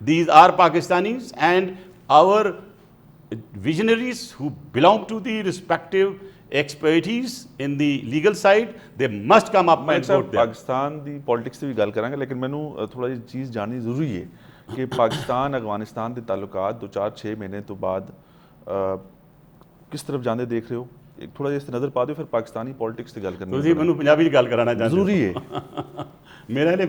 [SPEAKER 2] these are Pakistanis and our visionaries who belong to the respective expertise in the legal side, they must come up and vote there।
[SPEAKER 1] Pakistan the politics ਤੇ ਵੀ ਗੱਲ ਕਰਾਂਗੇ, ਲੇਕਿਨ ਮੈਨੂੰ ਥੋੜਾ ਜਿਹੀ ਚੀਜ਼ ਜਾਣਨੀ ਜ਼ਰੂਰੀ ਹੈ ਕਿ ਪਾਕਿਸਤਾਨ ਅਫਗਾਨਿਸਤਾਨ ਦੇ ਤਾਲੁਕਾਤ 2-4-6 ਮਹੀਨੇ ਤੋਂ ਬਾਅਦ ਕਿਸ ਤਰਫ ਜਾਂਦੇ ਦੇਖ ਰਹੇ ਹੋ? ਇੱਕ ਥੋੜਾ ਜਿਹਾ ਇਸ ਤੇ ਨਜ਼ਰ ਪਾ ਦਿਓ, ਫਿਰ ਪਾਕਿਸਤਾਨੀ ਪੋਲਿਟਿਕਸ ਤੇ ਗੱਲ ਕਰਨੀ
[SPEAKER 2] ਤੁਸੀਂ ਮੈਨੂੰ ਪੰਜਾਬੀ 'ਚ ਗੱਲ ਕਰਾਉਣਾ ਚਾਹੁੰਦੇ ਹੋ?
[SPEAKER 1] ਜ਼ਰੂਰੀ ਹੈ।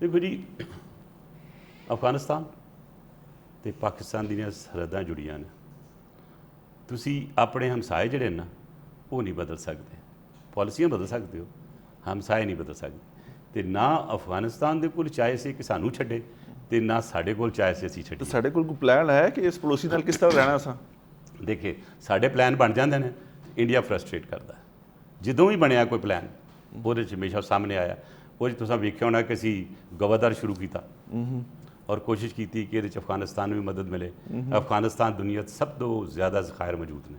[SPEAKER 2] ਦੇਖੋ ਜੀ, ਅਫਗਾਨਿਸਤਾਨ ਤੇ ਪਾਕਿਸਤਾਨ ਦੀਆਂ ਸਰਹੱਦਾਂ ਜੁੜੀਆਂ ਨੇ, ਤੁਸੀਂ ਆਪਣੇ ਹਮਸਾਏ ਜਿਹੜੇ ਨਾ ਉਹ ਨਹੀਂ ਬਦਲ ਸਕਦੇ, ਪਾਲਿਸੀਆਂ ਬਦਲ ਸਕਦੇ ਹੋ, ਹਮਸਾਏ ਨਹੀਂ ਬਦਲ ਸਕਦੇ। ਤੇ ਨਾ ਅਫਗਾਨਿਸਤਾਨ ਦੇ ਕੋਲ ਚਾਹੇ ਸੀ ਕਿ ਸਾਨੂੰ ਛੱਡੇ ਤੇ ਨਾ ਸਾਡੇ ਕੋਲ ਚਾਹੇ ਸੀ ਅਸੀਂ ਛੱਡੀਏ।
[SPEAKER 1] ਸਾਡੇ ਕੋਲ ਕੋਈ ਪਲਾਨ ਹੈ ਕਿ ਇਸ ਪੜੋਸੀ ਨਾਲ ਕਿਸ ਤਰ੍ਹਾਂ ਰਹਿਣਾ ਸਾਂ?
[SPEAKER 2] ਦੇਖੇ ਸਾਡੇ ਪਲਾਨ ਬਣ ਜਾਂਦੇ ਨੇ, ਇੰਡੀਆ ਫਰਸਟ੍ਰੇਟ ਕਰਦਾ। ਜਦੋਂ ਵੀ ਬਣਿਆ ਕੋਈ ਪਲਾਨ ਉਹਦੇ 'ਚ ਹਮੇਸ਼ਾ ਸਾਹਮਣੇ ਆਇਆ। ਉਹ 'ਚ ਤੁਸੀਂ ਵੇਖਿਆ ਹੋਣਾ ਕਿ ਅਸੀਂ ਗਵਾਦਰ ਸ਼ੁਰੂ ਕੀਤਾ ਔਰ ਕੋਸ਼ਿਸ਼ ਕੀਤੀ ਕਿ ਇਹਦੇ 'ਚ ਅਫਗਾਨਿਸਤਾਨ ਨੂੰ ਵੀ ਮਦਦ ਮਿਲੇ। ਅਫਗਾਨਿਸਤਾਨ ਦੁਨੀਆ 'ਚ ਸਭ ਤੋਂ ਜ਼ਿਆਦਾ ਜ਼ਖਾਇਰ ਮੌਜੂਦ ਨੇ,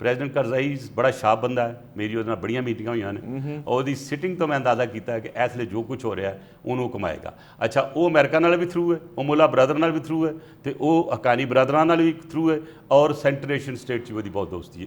[SPEAKER 2] ਪ੍ਰੈਜ਼ੀਡੈਂਟ ਕਰਜ਼ਾਈ ਬੜਾ ਸ਼ਾਰਪ ਬੰਦਾ ਹੈ, ਮੇਰੀ ਉਹਦੇ ਨਾਲ ਬੜੀਆਂ ਮੀਟਿੰਗਾਂ ਹੋਈਆਂ ਨੇ, ਉਹਦੀ ਸਿਟਿੰਗ ਤੋਂ ਮੈਂ ਅੰਦਾਜ਼ਾ ਕੀਤਾ ਕਿ ਇਸ ਲਈ ਜੋ ਕੁਝ ਹੋ ਰਿਹਾ ਉਹਨੂੰ ਕਮਾਏਗਾ। ਅੱਛਾ, ਉਹ ਅਮਰੀਕਾ ਨਾਲ ਵੀ ਥਰੂ ਹੈ, ਉਹ ਮੁੱਲਾ ਬ੍ਰਦਰ ਨਾਲ ਵੀ ਥਰੂ ਹੈ, ਤੇ ਉਹ ਹਕਾਨੀ ਬ੍ਰਦਰਾਂ ਨਾਲ ਵੀ ਥਰੂ ਹੈ, ਔਰ ਸੈਂਟਰ ਏਸ਼ੀਅਨ ਸਟੇਟ 'ਚ ਉਹਦੀ ਬਹੁਤ ਦੋਸਤੀ ਹੈ,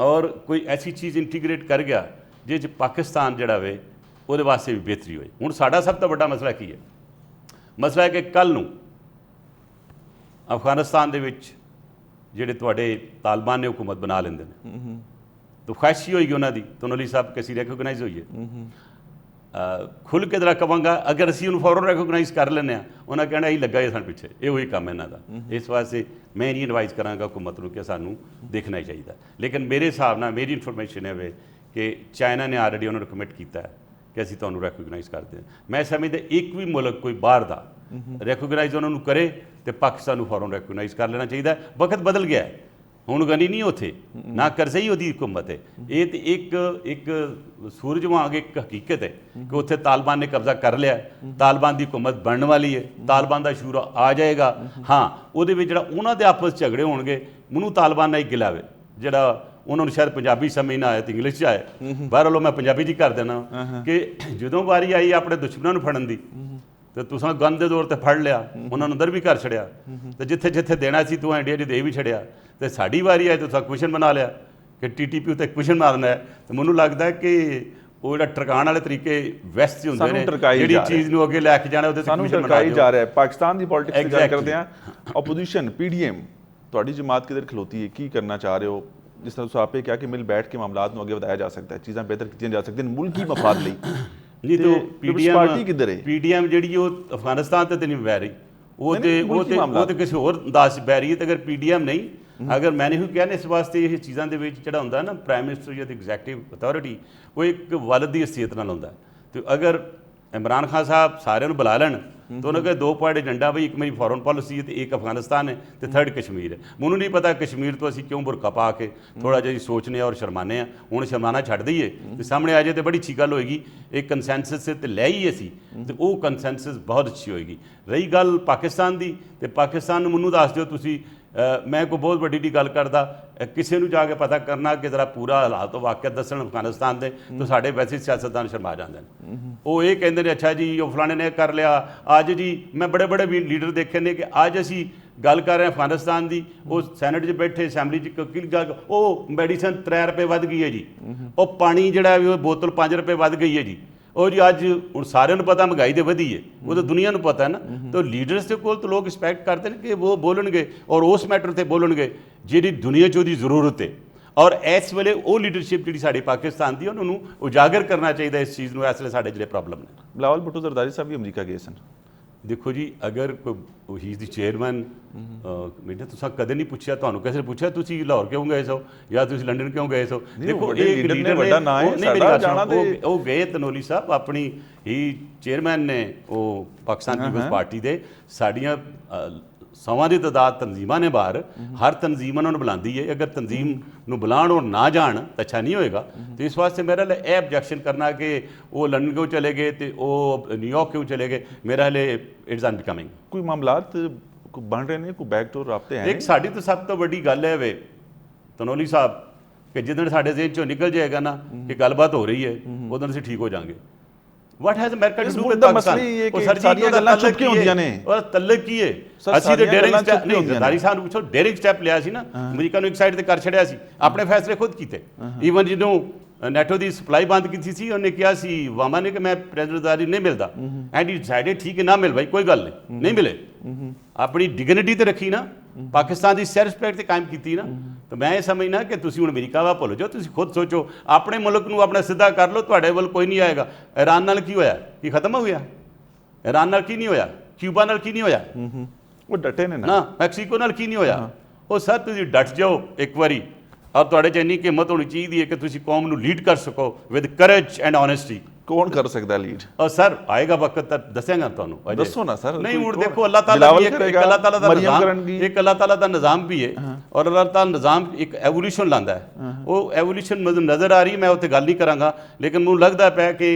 [SPEAKER 2] ਔਰ ਕੋਈ ਐਸੀ ਚੀਜ਼ ਇੰਟੀਗ੍ਰੇਟ ਕਰ ਗਿਆ ਜਿਹ 'ਚ ਪਾਕਿਸਤਾਨ ਜਿਹੜਾ ਵੇ ਉਹਦੇ ਵਾਸਤੇ ਵੀ ਬਿਹਤਰੀ ਹੋਏ। ਹੁਣ ਸਾਡਾ ਸਭ ਤੋਂ ਵੱਡਾ ਮਸਲਾ ਕੀ ਹੈ? ਮਸਲਾ ਹੈ ਕਿ ਕੱਲ੍ਹ ਨੂੰ ਅਫਗਾਨਿਸਤਾਨ ਦੇ ਵਿੱਚ ਜਿਹੜੇ ਤੁਹਾਡੇ ਤਾਲਿਬਾਨ ਨੇ ਹੁਕੂਮਤ ਬਣਾ ਲੈਂਦੇ ਨੇ, ਤਾਂ ਖੁਆਇਸ਼ੀ ਹੋਏਗੀ ਉਹਨਾਂ ਦੀ, ਤਾਂ ਅਲੀ ਸਾਹਿਬ ਕਿ ਅਸੀਂ ਰੈਕੋਗਨਾਈਜ਼ ਹੋਈਏ। ਖੁੱਲ੍ਹ ਕੇ ਜਰਾ ਕਹਾਂਗਾ, ਅਗਰ ਅਸੀਂ ਉਹਨੂੰ ਫੌਰਨ ਰੈਕੋਗਨਾਈਜ਼ ਕਰ ਲੈਂਦੇ ਹਾਂ, ਉਹਨਾਂ ਕਹਿਣਾ ਇਹ ਲੱਗਾ ਇਹ ਸਾਡੇ ਪਿੱਛੇ, ਇਹੋ ਹੀ ਕੰਮ ਇਹਨਾਂ ਦਾ। ਇਸ ਵਾਸਤੇ ਮੈਂ ਨਹੀਂ ਐਡਵਾਈਜ਼ ਕਰਾਂਗਾ ਹੁਕੂਮਤ ਨੂੰ ਕਿ ਸਾਨੂੰ ਦੇਖਣਾ ਹੀ ਚਾਹੀਦਾ। ਲੇਕਿਨ ਮੇਰੇ ਹਿਸਾਬ ਨਾਲ ਮੇਰੀ ਇਨਫੋਰਮੇਸ਼ਨ ਹੈ ਵੇ ਕਿ ਚਾਈਨਾ ਨੇ ਆਲਰੇਡੀ ਉਹਨਾਂ ਨੂੰ ਕਮਿਟ ਕੀਤਾ ਹੈ ਕਿ ਅਸੀਂ ਤੁਹਾਨੂੰ ਰੈਕੋਗਨਾਈਜ਼ ਕਰਦੇ ਹਾਂ। ਮੈਂ ਸਮਝਦਾ ਇੱਕ ਵੀ ਮੁਲਕ ਕੋਈ ਬਾਹਰ ਦਾ ਰੈਕੋਗਨਾਈਜ਼ ਉਹਨਾਂ ਨੂੰ ਕਰੇ ਤੇ ਪਾਕਿਸਤਾਨ ਨੂੰ ਫੌਰਨ ਰੈਕੋਗਨਾਈਜ਼ ਕਰ ਲੈਣਾ ਚਾਹੀਦਾ। ਵਕਤ ਬਦਲ ਗਿਆ, ਹੁਣ ਗਨੀ ਨਹੀਂ ਉੱਥੇ, ਨਾ ਕਰਜ਼ਈ ਉਹਦੀ ਹੁਕੂਮਤ ਹੈ। ਇਹ ਤੇ ਇੱਕ ਸੂਰਜ ਵਾਂਗ ਇੱਕ ਹਕੀਕਤ ਹੈ ਕਿ ਉੱਥੇ ਤਾਲਿਬਾਨ ਨੇ ਕਬਜ਼ਾ ਕਰ ਲਿਆ, ਤਾਲਿਬਾਨ ਦੀ ਹੁਕੂਮਤ ਬਣਨ ਵਾਲੀ ਹੈ, ਤਾਲਿਬਾਨ ਦਾ ਸ਼ੂਰਾ ਆ ਜਾਏਗਾ। ਹਾਂ, ਉਹਦੇ ਵਿੱਚ ਜਿਹੜਾ ਉਹਨਾਂ ਦੇ ਆਪਸ ਝਗੜੇ ਹੋਣਗੇ, ਮੈਨੂੰ ਤਾਲਿਬਾਨ ਨਾਲ ਹੀ ਗਿਲਾ ਵੇ, ਜਿਹੜਾ ਉਹਨਾਂ ਨੂੰ ਸ਼ਾਇਦ ਪੰਜਾਬੀ ਸਮਝ ਨਾ ਆਏ ਤੇ ਇੰਗਲਿਸ਼ 'ਚ ਆਏ। ਬਹਰਹਾਲ ਮੈਂ ਪੰਜਾਬੀ 'ਚ ਹੀ ਕਰ ਦੇਣਾ ਕਿ ਜਦੋਂ ਵਾਰੀ ਆਈ ਆਪਣੇ ਦੁਸ਼ਮਣਾਂ ਨੂੰ ਫੜਨ ਦੀ, ਤੇ ਤੁਸੀਂ ਗਨ ਦੇ ਦੌਰ ਤੇ ਫੜ ਲਿਆ, ਉਹਨਾਂ ਨੂੰ ਅੰਦਰ ਵੀ ਕਰ ਛੜਿਆ, ਤੇ ਜਿੱਥੇ ਜਿੱਥੇ ਦੇਣਾ ਸੀ ਤੂੰ ਇੰਡੀਆ 'ਚ ਦੇ ਵੀ ਛੜਿਆ। ਤੇ ਸਾਡੀ ਵਾਰੀ ਆਈ ਤਾਂ ਤੁਸੀਂ ਕੁਸ਼ਨ ਬਣਾ ਲਿਆ ਕਿ TTP ਉੱਤੇ ਕੁਸ਼ਨ ਮਾਰਨਾ ਹੈ। ਤੇ ਮੈਨੂੰ ਲੱਗਦਾ ਕਿ ਉਹ ਜਿਹੜਾ ਟਰਕਾਣ ਵਾਲੇ ਤਰੀਕੇ ਵੈਸਟ 'ਚ ਹੁੰਦੇ ਨੇ, ਜਿਹੜੀ ਚੀਜ਼ ਨੂੰ ਅੱਗੇ ਲੈ ਕੇ ਜਾਣਾ ਉਹਦੇ
[SPEAKER 1] ਸਾਨੂੰ ਟਰਕਾਈ ਜਾ ਰਿਹਾ ਹੈ। ਪਾਕਿਸਤਾਨ ਦੀ ਪੋਲਿਟਿਕਸ ਦੀ ਗੱਲ ਕਰਦੇ ਹਾਂ, ਆਪੋਜੀਸ਼ਨ PDM ਤੁਹਾਡੀ ਜਮਾਤ ਕਿਧਰ ਖਲੋਤੀ ਹੈ, ਕੀ ਕਰਨਾ ਚਾਹ ਰਹੇ ਹੋ? ਜਿਸ ਤਰ੍ਹਾਂ ਤੁਸੀਂ ਆਪੇ ਕਿਹਾ ਕਿ ਮਿਲ ਬੈਠ ਕੇ ਮਾਮਲਾਤ ਨੂੰ ਅੱਗੇ ਵਧਾਇਆ ਜਾ ਸਕਦਾ ਹੈ, ਚੀਜ਼ਾਂ ਬਿਹਤਰ ਕੀਤੀਆਂ ਜਾ ਸਕਦੀਆਂ ਮੁਲਕੀ ਮਫਾਦ ਲਈ।
[SPEAKER 2] ਨਹੀਂ ਤਾਂ
[SPEAKER 1] ਪਾਰਟੀ ਕਿੱਧਰ ਹੈ?
[SPEAKER 2] PDM ਜਿਹੜੀ ਉਹ ਅਫਗਾਨਿਸਤਾਨ ਤੇ ਨਹੀਂ ਵੈ ਰਹੀ, ਉਹ ਤੇ ਕਿਸੇ ਹੋਰ ਅੰਦਾਜ਼ 'ਚ ਬਹਿ ਰਹੀ ਹੈ। ਤੇ ਅਗਰ PDM ਨਹੀਂ, ਅਗਰ ਮੈਂ ਨਹੀਂ ਕਹਿਣਾ, ਇਸ ਵਾਸਤੇ ਇਹ ਚੀਜ਼ਾਂ ਦੇ ਵਿੱਚ ਜਿਹੜਾ ਹੁੰਦਾ ਨਾ ਪ੍ਰਾਈਮ ਮਿਨਿਸਟਰ ਜਾਂ ਐਗਜ਼ੈਕਟਿਵ ਅਥਾਰਟੀ, ਉਹ ਇੱਕ ਵਲਦ ਦੀ ਹਸੀਅਤ ਨਾਲ ਹੁੰਦਾ। ਤੇ ਅਗਰ ਇਮਰਾਨ ਖਾਨ ਸਾਹਿਬ ਸਾਰਿਆਂ ਨੂੰ ਬੁਲਾ ਲੈਣ ਤਾਂ ਉਹਨਾਂ ਕੋਲ 2 ਪੁਆਇੰਟ ਏਜੰਡਾ, ਬਈ ਇੱਕ ਮੇਰੀ ਫੋਰਨ ਪਾਲਿਸੀ ਹੈ, ਤੇ ਇੱਕ ਅਫਗਾਨਿਸਤਾਨ ਹੈ, ਤੇ 3rd ਕਸ਼ਮੀਰ ਹੈ। ਮੈਨੂੰ ਨਹੀਂ ਪਤਾ ਕਸ਼ਮੀਰ ਤੋਂ ਅਸੀਂ ਕਿਉਂ ਬੁਰਕਾ ਪਾ ਕੇ ਥੋੜ੍ਹਾ ਜਿਹਾ ਸੋਚਨੇ ਔਰ ਸ਼ਰਮਾਨੇ ਆ। ਹੁਣ ਸ਼ਰਮਾਨਾ ਛੱਡ ਦਈਏ ਤੇ ਸਾਹਮਣੇ ਆ ਜਾਏ ਤੇ ਬੜੀ ਅੱਛੀ ਗੱਲ ਹੋਏਗੀ। ਇੱਕ ਕੰਸੈਂਸਸ ਤੇ ਲੈ ਹੀ ਅਸੀਂ, ਤੇ ਉਹ ਕੰਸੈਂਸਸ ਬਹੁਤ ਅੱਛੀ ਹੋਏਗੀ। ਰਹੀ ਗੱਲ ਪਾਕਿਸਤਾਨ ਦੀ, ਤੇ ਪਾਕਿਸਤਾਨ ਨੂੰ ਮੈਨੂੰ ਦੱਸ ਦਿਓ ਤੁਸੀਂ, ਮੈਂ ਕੋਈ ਬਹੁਤ ਵੱਡੀ ਦੀ ਗੱਲ ਕਰਦਾ, ਕਿਸੇ ਨੂੰ ਜਾ ਕੇ ਪਤਾ ਕਰਨਾ ਕਿ ਜ਼ਰਾ ਪੂਰਾ ਹਾਲਾਤ ਵਾਕਿਆ ਦੱਸਣ ਅਫਗਾਨਿਸਤਾਨ ਦੇ, ਤਾਂ ਸਾਡੇ ਵੈਸੇ ਸਿਆਸਤਦਾਨ ਸ਼ਰਮਾ ਜਾਂਦੇ ਨੇ। ਉਹ ਇਹ ਕਹਿੰਦੇ ਨੇ ਅੱਛਾ ਜੀ ਉਹ ਫਲਾਣੇ ਨੇ ਕਰ ਲਿਆ। ਅੱਜ ਜੀ ਮੈਂ ਬੜੇ ਬੜੇ ਵੀ ਲੀਡਰ ਦੇਖੇ ਨੇ ਕਿ ਅੱਜ ਅਸੀਂ ਗੱਲ ਕਰ ਰਹੇ ਹਾਂ ਅਫਗਾਨਿਸਤਾਨ ਦੀ, ਉਹ ਸੈਨੇਟ 'ਚ ਬੈਠੇ, ਅਸੈਂਬਲੀ 'ਚ ਕੀ ਗੱਲ, ਉਹ ਮੈਡੀਸਨ 3 ਰੁਪਏ ਵੱਧ ਗਈ ਹੈ ਜੀ, ਉਹ ਪਾਣੀ ਜਿਹੜਾ ਉਹ ਬੋਤਲ 5 ਰੁਪਏ ਵੱਧ ਗਈ ਹੈ ਜੀ। ਉਹ ਜੀ ਅੱਜ ਹੁਣ ਸਾਰਿਆਂ ਨੂੰ ਪਤਾ ਮਹਿੰਗਾਈ ਤੇ ਵਧੀ ਹੈ, ਉਹ ਤਾਂ ਦੁਨੀਆ ਨੂੰ ਪਤਾ ਹੈ ਨਾ। ਤਾਂ ਲੀਡਰਸ ਦੇ ਕੋਲ ਤਾਂ ਲੋਕ ਐਕਸਪੈਕਟ ਕਰਦੇ ਨੇ ਕਿ ਉਹ ਬੋਲਣਗੇ ਔਰ ਉਸ ਮੈਟਰ ਤੇ ਬੋਲਣਗੇ ਜਿਹੜੀ ਦੁਨੀਆ 'ਚ ਉਹਦੀ ਜ਼ਰੂਰਤ ਹੈ। ਔਰ ਇਸ ਵੇਲੇ ਉਹ ਲੀਡਰਸ਼ਿਪ ਜਿਹੜੀ ਸਾਡੀ ਪਾਕਿਸਤਾਨ ਦੀ, ਉਹਨਾਂ ਨੂੰ ਉਜਾਗਰ ਕਰਨਾ ਚਾਹੀਦਾ ਇਸ ਚੀਜ਼ ਨੂੰ। ਇਸ ਵੇਲੇ ਸਾਡੇ ਜਿਹੜੇ ਪ੍ਰੋਬਲਮ ਨੇ।
[SPEAKER 1] ਬਿਲਾਵਲ ਭੁੱਟੋ ਜ਼ਰਦਾਰੀ ਸਾਹਿਬ ਵੀ ਅਮਰੀਕਾ ਗਏ ਸਨ।
[SPEAKER 2] ਦੇਖੋ ਜੀ, ਅਗਰ ਕੋਈ ਹੀ ਦੀ ਚੇਅਰਮੈਨ, ਮੈਨੂੰ ਤੁਸੀਂ ਕਦੇ ਨਹੀਂ ਪੁੱਛਿਆ, ਤੁਹਾਨੂੰ ਕਿਸੇ ਨੇ ਪੁੱਛਿਆ ਤੁਸੀਂ ਲਾਹੌਰ ਕਿਉਂ ਗਏ ਸੋ ਜਾਂ ਤੁਸੀਂ ਲੰਡਨ ਕਿਉਂ ਗਏ ਸੋ? ਦੇਖੋ ਇਹ ਲੀਡਰ ਨੇ, ਵੱਡਾ ਨਾਂ ਹੈ ਸਾਡਾ ਜਾਣਾ, ਉਹ ਗਏ ਧਨੌਲੀ ਸਾਹਿਬ ਆਪਣੀ ਹੀ ਚੇਅਰਮੈਨ ਨੇ, ਉਹ ਪਾਕਿਸਤਾਨ ਪੀਪਲਜ਼ ਪਾਰਟੀ ਦੇ। ਸਾਡੀਆਂ 100 ਦੀ ਤਾਦਾਦ ਤਨਜ਼ੀਮਾਂ ਨੇ ਬਾਹਰ, ਹਰ ਤਨਜ਼ੀਮ ਉਹਨਾਂ ਨੂੰ ਬੁਲਾਉਂਦੀ ਹੈ। ਅਗਰ ਤਨਜ਼ੀਮ ਨੂੰ ਬੁਲਾਉਣ ਔਰ ਨਾ ਜਾਣ ਤਾਂ ਅੱਛਾ ਨਹੀਂ ਹੋਏਗਾ। ਤੇ ਇਸ ਵਾਸਤੇ ਮੇਰਾ ਲਈ ਇਹ ਆਬਜੈਕਸ਼ਨ ਕਰਨਾ ਕਿ ਉਹ ਲੰਡਨ ਕਿਉਂ ਚਲੇ ਗਏ ਤੇ ਉਹ ਨਿਊਯਾਰਕ ਕਿਉਂ ਚਲੇ ਗਏ, ਮੇਰਾ ਲਈ ਇਟਸ ਅਨਬਿਕਮਿੰਗ।
[SPEAKER 1] ਕੋਈ ਮਾਮਲਾਤ ਬਣ ਰਹੇ ਨੇ, ਕੋਈ ਬੈਕਡੋਰ ਰਾਬਤੇ ਹੈ?
[SPEAKER 2] ਇੱਕ ਸਾਡੀ ਤਾਂ ਸਭ ਤੋਂ ਵੱਡੀ ਗੱਲ ਹੈ ਵੇ ਧਨੌਲੀ ਸਾਹਿਬ, ਕਿ ਜਿੱਦਣ ਸਾਡੇ ਜ਼ੇਨ ਚੋਂ ਨਿਕਲ ਜਾਏਗਾ ਨਾ ਕਿ ਗੱਲਬਾਤ ਹੋ ਰਹੀ ਹੈ, ਉਦੋਂ ਅਸੀਂ ਠੀਕ ਹੋ ਜਾਵਾਂਗੇ। What has America to do with Pakistan? ਉਹ ਸਰ ਜੀ ਗੱਲਾਂ ਚੁੱਪ ਕੇ ਹੁੰਦੀਆਂ ਨੇ, ਉਹ ਤਲਕ ਕੀ ਹੈ? ਅਸੀਂ ਤੇ ਡੇਰਿੰਗ ਸਟੈਪ ਨਹੀਂ, ਜ਼ਰਦਾਰੀ ਸਾਹਿਬ ਨੂੰ ਪੁੱਛੋ, ਡੇਰਿੰਗ ਸਟੈਪ ਲਿਆ ਸੀ ਨਾ, ਅਮਰੀਕਾ ਨੂੰ ਇੱਕ ਸਾਈਡ ਤੇ ਕਰ ਛੱਡਿਆ ਸੀ, ਆਪਣੇ ਫੈਸਲੇ ਖੁਦ ਕੀਤੇ। ਈਵਨ ਜਦੋਂ ਨੈਟੋ ਦੀ ਸਪਲਾਈ ਬੰਦ ਕੀਤੀ ਸੀ, ਉਹਨੇ ਕਿਹਾ ਸੀ ਵਾਮਾ ਨੇ ਕਿ ਮੈਂ ਪ੍ਰੈਜ਼ੀਡੈਂਟ ਜ਼ਰਦਾਰੀ ਨਹੀਂ ਮਿਲਦਾ, ਐਂਡ ਹੀ ਡਿਸਾਈਡਡ ਠੀਕ ਹੈ ਨਾ ਮਿਲ ਭਾਈ, ਕੋਈ ਗੱਲ ਨਹੀਂ ਮਿਲੇ। ਆਪਣੀ ਡਿਗਨਿਟੀ ਤੇ ਰੱਖੀ ਨਾ, ਪਾਕਿਸਤਾਨ ਦੀ ਸੈਲਫ ਰਿਸਪੈਕਟ ਤੇ ਕਾਇਮ ਕੀਤੀ ਨਾ। ਤਾਂ ਮੈਂ ਇਹ ਸਮਝਣਾ ਕਿ ਤੁਸੀਂ ਹੁਣ ਅਮਰੀਕਾ ਵਾ ਭੁੱਲ ਜਾਓ, ਤੁਸੀਂ ਖੁਦ ਸੋਚੋ, ਆਪਣੇ ਮੁਲਕ ਨੂੰ ਆਪਣਾ ਸਿੱਧਾ ਕਰ ਲਓ, ਤੁਹਾਡੇ ਵੱਲ ਕੋਈ ਨਹੀਂ ਆਏਗਾ। ਇਰਾਨ ਨਾਲ ਕੀ ਹੋਇਆ? ਕੀ ਖਤਮ ਹੋ ਗਿਆ? ਇਰਾਨ ਨਾਲ ਕੀ ਨਹੀਂ ਹੋਇਆ? ਕਿਊਬਾ ਨਾਲ ਕੀ ਨਹੀਂ ਹੋਇਆ?
[SPEAKER 1] ਉਹ ਡਟੇ ਨੇ
[SPEAKER 2] ਨਾ। ਮੈਕਸੀਕੋ ਨਾਲ ਕੀ ਨਹੀਂ ਹੋਇਆ? ਉਹ ਸਰ ਤੁਸੀਂ ਡਟ ਜਾਓ ਇੱਕ ਵਾਰੀ, ਔਰ ਤੁਹਾਡੇ 'ਚ ਇੰਨੀ ਹਿੰਮਤ ਹੋਣੀ ਚਾਹੀਦੀ ਹੈ ਕਿ ਤੁਸੀਂ ਕੌਮ ਨੂੰ ਲੀਡ ਕਰ ਸਕੋ ਵਿਦ ਕਰੇਜ ਐਂਡ ਓਨੈਸਟੀ।
[SPEAKER 1] ਕੌਣ ਕਰ ਸਕਦਾ ਲੀਡ?
[SPEAKER 2] ਔਰ ਸਰ ਆਏਗਾ ਵਕਤ ਤਾਂ ਦੱਸਾਂਗਾ ਤੁਹਾਨੂੰ।
[SPEAKER 1] ਦੱਸੋ ਨਾ ਸਰ।
[SPEAKER 2] ਨਹੀਂ ਹੁਣ ਦੇਖੋ, ਅੱਲਾਹ ਤਾਲਾ ਵੀ ਇੱਕ ਅੱਲਾਹ ਤਾਲਾ ਦਾ ਨਿਜ਼ਾਮ, ਇੱਕ ਅੱਲਾਹ ਤਾਲਾ ਦਾ ਨਿਜ਼ਾਮ ਵੀ ਹੈ, ਔਰ ਅੱਲਾਹ ਤਾਲਾ ਨਿਜ਼ਾਮ ਇੱਕ ਐਵੋਲੂਸ਼ਨ ਲਾਉਂਦਾ ਹੈ। ਉਹ ਐਵੋਲੂਸ਼ਨ ਮੈਨੂੰ ਨਜ਼ਰ ਆ ਰਹੀ, ਮੈਂ ਉੱਥੇ ਗੱਲ ਨਹੀਂ ਕਰਾਂਗਾ, ਲੇਕਿਨ ਮੈਨੂੰ ਲੱਗਦਾ ਪਿਆ ਕਿ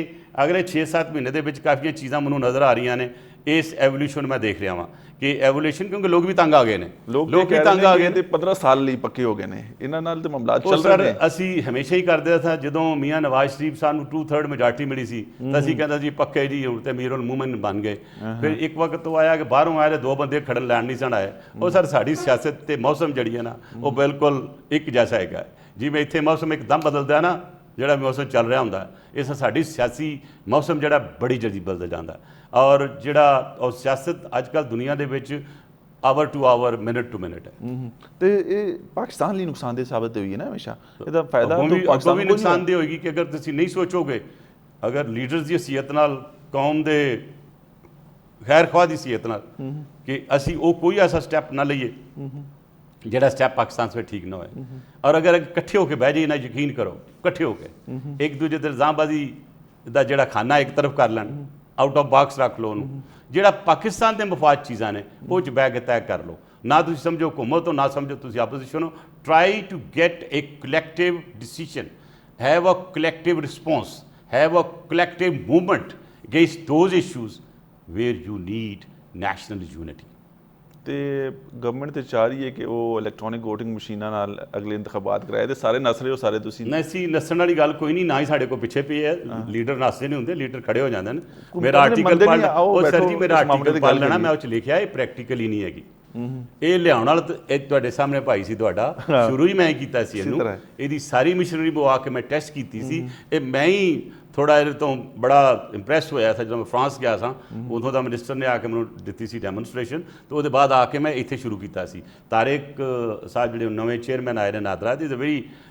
[SPEAKER 2] ਅਗਲੇ 6-7 ਮਹੀਨੇ ਦੇ ਵਿੱਚ ਕਾਫੀਆਂ ਚੀਜ਼ਾਂ ਮੈਨੂੰ ਨਜ਼ਰ ਆ ਰਹੀਆਂ ਨੇ। ਇਸ ਐਵੋਲੂਸ਼ਨ ਮੈਂ ਦੇਖ ਰਿਹਾ ਵਾਂ ਕਿ ਐਵੋਲੂਸ਼ਨ, ਕਿਉਂਕਿ ਲੋਕ ਵੀ ਤੰਗ ਆ ਗਏ ਨੇ, ਲੋਕ ਵੀ ਤੰਗ ਆ ਗਏ ਨੇ,
[SPEAKER 1] 15 ਸਾਲ ਲਈ ਪੱਕੇ ਹੋ ਗਏ ਨੇ ਇਹਨਾਂ ਨਾਲ ਤੇ ਮਾਮਲਾ ਚੱਲ
[SPEAKER 2] ਰਹੇ
[SPEAKER 1] ਨੇ।
[SPEAKER 2] ਅਸੀਂ ਹਮੇਸ਼ਾ ਹੀ ਕਰਦੇ ਸਾਂ, ਜਦੋਂ ਮੀਆਂ ਨਵਾਜ਼ ਸ਼ਰੀਫ ਸਾਨੂੰ 2/3 ਮੈਜੋਰਟੀ ਮਿਲੀ ਸੀ ਤਾਂ ਅਸੀਂ ਕਹਿੰਦਾ ਜੀ ਪੱਕੇ ਜੀ ਹੁਣ ਤੇ ਅਮੀਰੁਲ ਮੂਮਿਨ ਬਣ ਗਏ। ਫਿਰ ਇੱਕ ਵਕਤ ਉਹ ਆਇਆ ਕਿ ਬਾਹਰੋਂ ਆਏ 2 ਬੰਦੇ ਖੜਨ ਲੈਣ ਨਹੀਂ ਸਣ ਆਏ। ਉਹ ਸਰ ਸਾਡੀ ਸਿਆਸਤ ਤੇ ਮੌਸਮ ਜਿਹੜੀ ਹੈ ਨਾ, ਉਹ ਬਿਲਕੁਲ ਇੱਕ ਜੈਸਾ ਹੈਗਾ। ਜਿਵੇਂ ਇੱਥੇ ਮੌਸਮ ਇੱਕਦਮ ਬਦਲਦਾ ਨਾ, ਜਿਹੜਾ ਮੌਸਮ ਚੱਲ ਰਿਹਾ ਹੁੰਦਾ, ਇਸ ਸਾਡੀ ਸਿਆਸੀ ਮੌਸਮ ਜਿਹੜਾ ਬੜੀ ਜਲਦੀ ਬਦਲ ਜਾਂਦਾ। ਔਰ ਜਿਹੜਾ ਉਹ ਸਿਆਸਤ ਅੱਜ ਕੱਲ੍ਹ ਦੁਨੀਆ ਦੇ ਵਿੱਚ hour to hour, minute to minute ਹੈ।
[SPEAKER 1] ਤੇ ਇਹ ਪਾਕਿਸਤਾਨ ਲਈ ਨੁਕਸਾਨਦੇਹ ਸਾਬਤ ਹੋਈ ਹੈ ਨਾ ਹਮੇਸ਼ਾ। ਇਹਦਾ ਫਾਇਦਾ
[SPEAKER 2] ਤਾਂ ਪਾਕਿਸਤਾਨ ਨੂੰ ਨੁਕਸਾਨਦੇਹ ਹੋਏਗੀ ਕਿ ਅਗਰ ਤੁਸੀਂ ਨਹੀਂ ਸੋਚੋਗੇ, ਅਗਰ ਲੀਡਰਸ ਦੀ ਹਸੀਅਤ ਨਾਲ, ਕੌਮ ਦੇ ਖੈਰ ਖਵਾਹ ਦੀ ਹਸੀਅਤ ਨਾਲ, ਕਿ ਅਸੀਂ ਉਹ ਕੋਈ ਐਸਾ ਸਟੈਪ ਨਾ ਲਈਏ ਜਿਹੜਾ ਸਟੈਪ ਪਾਕਿਸਤਾਨ ਸੇ ਠੀਕ ਨਾ ਹੋਏ। ਔਰ ਅਗਰ ਇਕੱਠੇ ਹੋ ਕੇ ਬਹਿ ਜਾਈਏ ਨਾ, ਯਕੀਨ ਕਰੋ, ਇਕੱਠੇ ਹੋ ਕੇ ਇੱਕ ਦੂਜੇ ਦੇ ਇਲਜ਼ਾਮਬਾਜ਼ੀ ਦਾ ਜਿਹੜਾ ਖਾਨਾ ਇੱਕ ਤਰਫ ਕਰ ਲੈਣ, ਆਊਟ ਆਫ ਬਾਕਸ ਰੱਖ ਲਓ ਉਹਨੂੰ, ਜਿਹੜਾ ਪਾਕਿਸਤਾਨ ਦੇ ਮਫਾਦ ਚੀਜ਼ਾਂ ਨੇ ਉਹ 'ਚ ਬਹਿ ਕੇ ਤੈਅ ਕਰ ਲਓ। ਨਾ ਤੁਸੀਂ ਸਮਝੋ ਹੁਕੂਮਤ ਹੋ, ਨਾ ਸਮਝੋ ਤੁਸੀਂ ਆਪੋਜੀਸ਼ਨ ਹੋ। Try to get a collective decision, have a collective response, have a collective movement against those issues where you need national unity.
[SPEAKER 1] ਤੇ ਗਵਰਨਮੈਂਟ ਤੇ ਚਾਹ ਰਹੀ ਹੈ ਕਿ ਉਹ ਇਲੈਕਟ੍ਰੋਨਿਕ ਵੋਟਿੰਗ ਮਸ਼ੀਨਾਂ ਨਾਲ ਅਗਲੇ ਇੰਤਖਾਬਾਤ ਕਰਾਏ, ਤੇ ਸਾਰੇ ਨਸ ਰਹੇ ਹੋ, ਸਾਰੇ ਤੁਸੀਂ
[SPEAKER 2] ਨਹੀਂ ਨੱਸਣ ਵਾਲੀ ਗੱਲ ਕੋਈ ਨਹੀਂ, ਨਾ ਹੀ ਸਾਡੇ ਕੋਲ ਪਿੱਛੇ ਪਏ ਹੈ ਲੀਡਰ। ਨੱਸਦੇ ਨਹੀਂ ਹੁੰਦੇ, ਲੀਡਰ ਖੜੇ ਹੋ ਜਾਂਦੇ ਨੇ। ਮੇਰਾ ਆਰਟੀਕਲ ਪੜ੍ਹ, ਉਹ ਸਰ ਜੀ ਮੇਰਾ ਆਰਟੀਕਲ ਪੜ੍ਹ ਲੈਣਾ, ਮੈਂ ਉਹ 'ਚ ਲਿਖਿਆ ਇਹ ਪ੍ਰੈਕਟੀਕਲੀ ਨਹੀਂ ਹੈਗੀ। ਇਹ ਲਿਆਉਣ ਵਾਲਾ ਇਹ ਤੁਹਾਡੇ ਸਾਹਮਣੇ ਭਾਈ ਸੀ ਤੁਹਾਡਾ, ਸ਼ੁਰੂ ਹੀ ਮੈਂ ਕੀਤਾ ਸੀ ਇਹਨੂੰ। ਇਹਦੀ ਸਾਰੀ ਮਸ਼ੀਨਰੀ ਬਵਾ ਕੇ ਮੈਂ ਟੈਸਟ ਕੀਤੀ ਸੀ। ਇਹ ਮੈਂ ਹੀ ਥੋੜ੍ਹਾ ਇਹਦੇ ਤੋਂ ਬੜਾ ਇੰਪਰੈਸ ਹੋਇਆ ਸੀ। ਜਦੋਂ ਮੈਂ ਫਰਾਂਸ ਗਿਆ ਸਾਂ, ਉਦੋਂ ਦਾ ਮਿਨਿਸਟਰ ਨੇ ਆ ਕੇ ਮੈਨੂੰ ਦਿੱਤੀ ਸੀ ਡੈਮੋਨਸਟ੍ਰੇਸ਼ਨ, ਤੇ ਉਹਦੇ ਬਾਅਦ ਆ ਕੇ ਮੈਂ ਇੱਥੇ ਸ਼ੁਰੂ ਕੀਤਾ ਸੀ। ਤਾਰਿਕ ਸਾਹਿਬ ਜਿਹੜੇ ਨਵੇਂ ਚੇਅਰਮੈਨ ਆਏ ਨੇ ਨਾਦਰਾ, ਇਜ਼ ਅ ਵੈਰੀ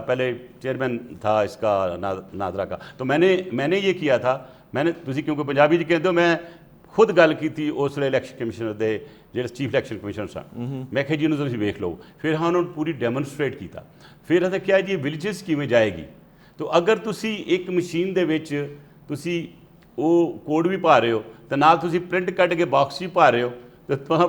[SPEAKER 2] پہلے چیئرمین تھا اس کا نادرا کا, تو میں نے یہ کیا تھا, میں نے تسی کیونکہ پنجابی جی کہتے ہو, میں خود گل کی تھی اس لیے الیکشن کمشنر دے ਜਿਹੜੇ ਚੀਫ ਇਲੈਕਸ਼ਨ ਕਮਿਸ਼ਨਰ ਸਨ, ਮੈਂ ਕਿਹਾ ਜੀ ਇਹਨੂੰ ਤੁਸੀਂ ਵੇਖ ਲਓ. ਫਿਰ ਹਾਂ ਉਹਨਾਂ ਨੂੰ ਪੂਰੀ ਡੈਮੋਨਸਟ੍ਰੇਟ ਕੀਤਾ. ਫਿਰ ਅਸੀਂ ਕਿਹਾ ਜੀ ਵਿਲੇਜਸ ਕਿਵੇਂ ਜਾਏਗੀ. ਤੋ ਅਗਰ ਤੁਸੀਂ ਇੱਕ ਮਸ਼ੀਨ ਦੇ ਵਿੱਚ ਤੁਸੀਂ ਉਹ ਕੋਡ ਵੀ ਪਾ ਰਹੇ ਹੋ ਤੇ ਨਾਲ ਤੁਸੀਂ ਪ੍ਰਿੰਟ ਕੱਢ ਕੇ ਬਾਕਸ ਵੀ ਪਾ ਰਹੇ ਹੋ, ਤੇ ਤਾਂ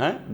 [SPEAKER 2] ਹੈ.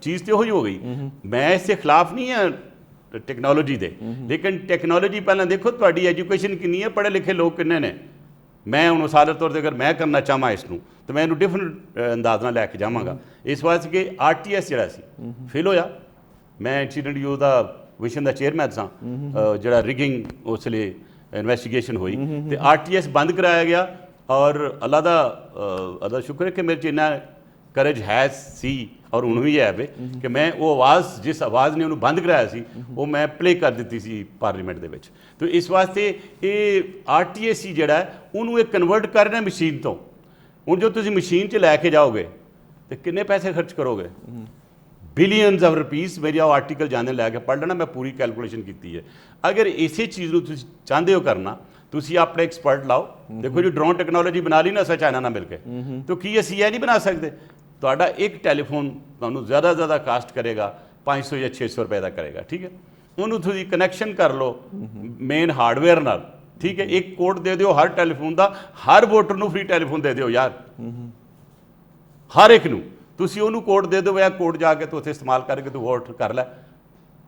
[SPEAKER 2] ਚੀਜ਼ ਤੇ ਉਹੀ ਹੋ ਗਈ. ਮੈਂ ਇਸ ਦੇ ਖਿਲਾਫ ਨਹੀਂ ਹਾਂ ਟੈਕਨੋਲੋਜੀ ਦੇ, ਲੇਕਿਨ ਟੈਕਨੋਲੋਜੀ ਪਹਿਲਾਂ ਦੇਖੋ ਤੁਹਾਡੀ ਐਜੂਕੇਸ਼ਨ ਕਿੰਨੀ ਹੈ, ਪੜ੍ਹੇ ਲਿਖੇ ਲੋਕ ਕਿੰਨੇ ਨੇ. ਮੈਂ ਹੁਣ ਮਿਸਾਲ ਤੌਰ 'ਤੇ ਅਗਰ ਮੈਂ ਕਰਨਾ ਚਾਹਾਂ ਇਸ ਨੂੰ ਤਾਂ ਮੈਂ ਇਹਨੂੰ ਡਿਫਰੈਂਟ ਅੰਦਾਜ਼ ਨਾਲ ਲੈ ਕੇ ਜਾਵਾਂਗਾ. ਇਸ ਵਾਸਤੇ ਕਿ RTS ਜਿਹੜਾ ਸੀ ਫੇਲ ਹੋਇਆ. ਮੈਂ incident you the Vishnu the chairman ਸਾਂ, ਜਿਹੜਾ ਰਿਗਿੰਗ ਉਸ ਲਈ ਇਨਵੈਸਟੀਗੇਸ਼ਨ ਹੋਈ ਤੇ RTS ਬੰਦ ਕਰਾਇਆ ਗਿਆ. ਔਰ ਅੱਲਾ ਦਾ ਸ਼ੁਕਰ ਹੈ ਕਿ ਮੇਰੇ 'ਚ ਇੰਨਾ ਕਰੇਜ ਹੈ ਸੀ ਔਰ ਹੁਣ ਵੀ ਹੈ ਵੇ ਕਿ ਮੈਂ ਉਹ ਆਵਾਜ਼, ਜਿਸ ਆਵਾਜ਼ ਨੇ ਉਹਨੂੰ ਬੰਦ ਕਰਾਇਆ ਸੀ, ਉਹ ਮੈਂ ਪਲੇ ਕਰ ਦਿੱਤੀ ਸੀ ਪਾਰਲੀਮੈਂਟ ਦੇ ਵਿੱਚ. ਤੇ ਇਸ ਵਾਸਤੇ ਇਹ RTSC ਜਿਹੜਾ ਉਹਨੂੰ ਇਹ ਕਨਵਰਟ ਕਰ ਰਿਹਾ ਮਸ਼ੀਨ ਤੋਂ. ਹੁਣ ਜੋ ਤੁਸੀਂ ਮਸ਼ੀਨ 'ਚ ਲੈ ਕੇ ਜਾਓਗੇ ਤੇ ਕਿੰਨੇ ਪੈਸੇ ਖਰਚ ਕਰੋਗੇ? Billions of rupees. ਮੇਰੀ ਉਹ ਆਰਟੀਕਲ ਜਾਣੇ ਲੈ ਕੇ ਪੜ੍ਹ ਲੈਣਾ, ਮੈਂ ਪੂਰੀ ਕੈਲਕੂਲੇਸ਼ਨ ਕੀਤੀ ਹੈ. ਅਗਰ ਇਸੇ ਚੀਜ਼ ਨੂੰ ਤੁਸੀਂ ਚਾਹੁੰਦੇ ਹੋ ਕਰਨਾ, ਤੁਸੀਂ ਆਪਣੇ ਐਕਸਪਰਟ ਲਾਓ. ਦੇਖੋ ਜੀ ਡਰੋਨ ਟੈਕਨੋਲੋਜੀ ਬਣਾ ਲਈ ਨਾ ਅਸੀਂ ਚਾਈਨਾ ਨਾਲ ਮਿਲ ਕੇ, ਤਾਂ ਕੀ ਅਸੀਂ ਇਹ ਨਹੀਂ ਬਣਾ ਸਕਦੇ? ਤੁਹਾਡਾ ਇੱਕ ਟੈਲੀਫੋਨ ਤੁਹਾਨੂੰ ਜ਼ਿਆਦਾ ਕਾਸਟ ਕਰੇਗਾ 500 ਜਾਂ 600 ਰੁਪਏ ਦਾ ਕਰੇਗਾ, ਠੀਕ ਹੈ. ਉਹਨੂੰ ਤੁਸੀਂ ਕਨੈਕਸ਼ਨ ਕਰ ਲਓ ਮੇਨ ਹਾਰਡਵੇਅਰ ਨਾਲ, ਠੀਕ ਹੈ. ਇੱਕ ਕੋਡ ਦੇ ਦਿਓ ਹਰ ਟੈਲੀਫੋਨ ਦਾ, ਹਰ ਵੋਟਰ ਨੂੰ ਫ੍ਰੀ ਟੈਲੀਫੋਨ ਦੇ ਦਿਓ ਯਾਰ, ਹਰ ਇੱਕ ਨੂੰ ਤੁਸੀਂ ਉਹਨੂੰ ਕੋਡ ਦੇ ਦਿਓ, ਇਹ ਕੋਡ ਜਾ ਕੇ ਤੂੰ ਉੱਥੇ ਇਸਤੇਮਾਲ ਕਰਕੇ ਤੂੰ ਵੋਟ ਕਰ ਲੈ,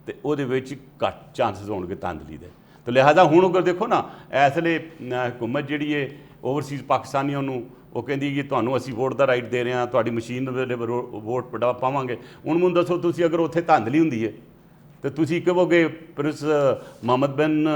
[SPEAKER 2] ਤੇ ਉਹਦੇ ਵਿੱਚ ਘੱਟ ਚਾਂਸਸ ਹੋਣਗੇ ਧਾਂਦਲੀ ਦੇ. ਤੇ ਲਿਹਾਜ਼ਾ ਹੁਣ ਅਗਰ ਦੇਖੋ ਨਾ, ਇਸ ਵੇਲੇ ਹਕੂਮਤ ਜਿਹੜੀ ਹੈ ਓਵਰਸੀਜ਼ ਪਾਕਿਸਤਾਨੀਆਂ ਨੂੰ ਉਹ ਕਹਿੰਦੀ ਕਿ ਤੁਹਾਨੂੰ ਅਸੀਂ ਵੋਟ ਦਾ ਰਾਈਟ ਦੇ ਰਹੇ ਹਾਂ, ਤੁਹਾਡੀ ਮਸ਼ੀਨ ਵੇਲੇ ਵੋਟ ਪਾਵਾਂਗੇ. ਹੁਣ ਮੈਨੂੰ ਦੱਸੋ, ਤੁਸੀਂ ਅਗਰ ਉੱਥੇ ਧਾਂਦਲੀ ਹੁੰਦੀ ਹੈ ਤੇ ਤੁਸੀਂ ਕਹੋਗੇ ਪ੍ਰਿੰਸ ਮੁਹੰਮਦ ਬਿਨ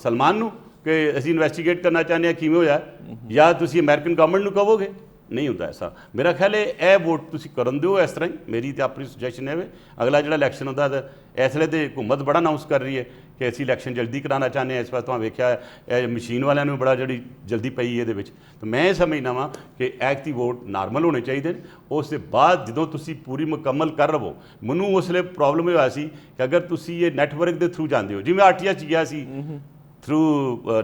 [SPEAKER 2] ਸਲਮਾਨ ਨੂੰ ਕਿ ਅਸੀਂ ਇਨਵੈਸਟੀਗੇਟ ਕਰਨਾ ਚਾਹੁੰਦੇ ਹਾਂ ਕਿਵੇਂ ਹੋਇਆ, ਜਾਂ ਤੁਸੀਂ ਅਮਰੀਕਨ ਗਵਰਨਮੈਂਟ ਨੂੰ ਕਹੋਗੇ? ਨਹੀਂ ਹੁੰਦਾ ਐਸਾ. ਮੇਰਾ ਖਿਆਲ ਹੈ ਇਹ ਵੋਟ ਤੁਸੀਂ ਕਰਨ ਦਿਓ ਇਸ ਤਰ੍ਹਾਂ ਹੀ. ਮੇਰੀ ਤਾਂ ਆਪਣੀ ਸੁਜੈਸ਼ਨ ਹੈ ਵੇ ਅਗਲਾ ਜਿਹੜਾ ਇਲੈਕਸ਼ਨ ਹੁੰਦਾ ਤਾਂ ਇਸ ਵੇਲੇ ਤਾਂ ਹਕੂਮਤ ਬੜਾ ਅਨਾਊਂਸ ਕਰ ਰਹੀ ਹੈ ਕਿ ਅਸੀਂ ਇਲੈਕਸ਼ਨ ਜਲਦੀ ਕਰਾਉਣਾ ਚਾਹੁੰਦੇ ਹਾਂ. ਇਸ ਵਾਰ ਤੁਹਾਨੂੰ ਵੇਖਿਆ ਇਹ ਮਸ਼ੀਨ ਵਾਲਿਆਂ ਨੂੰ ਬੜਾ ਜਿਹੜੀ ਜਲਦੀ ਪਈ ਇਹਦੇ ਵਿੱਚ. ਤਾਂ ਮੈਂ ਇਹ ਸਮਝਦਾ ਵਾਂ ਕਿ ਐਕਟ ਦੀ ਵੋਟ ਨਾਰਮਲ ਹੋਣੇ ਚਾਹੀਦੇ ਨੇ. ਉਸ ਦੇ ਬਾਅਦ ਜਦੋਂ ਤੁਸੀਂ ਪੂਰੀ ਮੁਕੰਮਲ ਕਰ ਲਵੋ, ਮੈਨੂੰ ਉਸ ਵੇਲੇ ਪ੍ਰੋਬਲਮ ਇਹ ਹੋਇਆ ਸੀ ਕਿ ਅਗਰ ਤੁਸੀਂ ਇਹ ਨੈਟਵਰਕ ਦੇ ਥਰੂ ਜਾਂਦੇ ਹੋ, ਜਿਵੇਂ RTS 'ਚ ਗਿਆ ਸੀ ਥਰੂ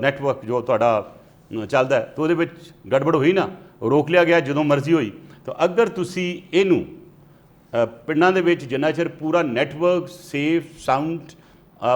[SPEAKER 2] ਨੈਟਵਰਕ ਜੋ ਤੁਹਾਡਾ ਚੱਲਦਾ, ਤਾਂ ਉਹਦੇ ਵਿੱਚ ਗੜਬੜ ਹੋਈ ਨਾ, ਰੋਕ ਲਿਆ ਗਿਆ ਜਦੋਂ ਮਰਜ਼ੀ ਹੋਈ. ਤਾਂ ਅਗਰ ਤੁਸੀਂ ਇਹਨੂੰ ਪਿੰਡਾਂ ਦੇ ਵਿੱਚ ਜਿੰਨਾ ਚਿਰ ਪੂਰਾ ਨੈਟਵਰਕ ਸੇਫ ਸਾਊਂਡ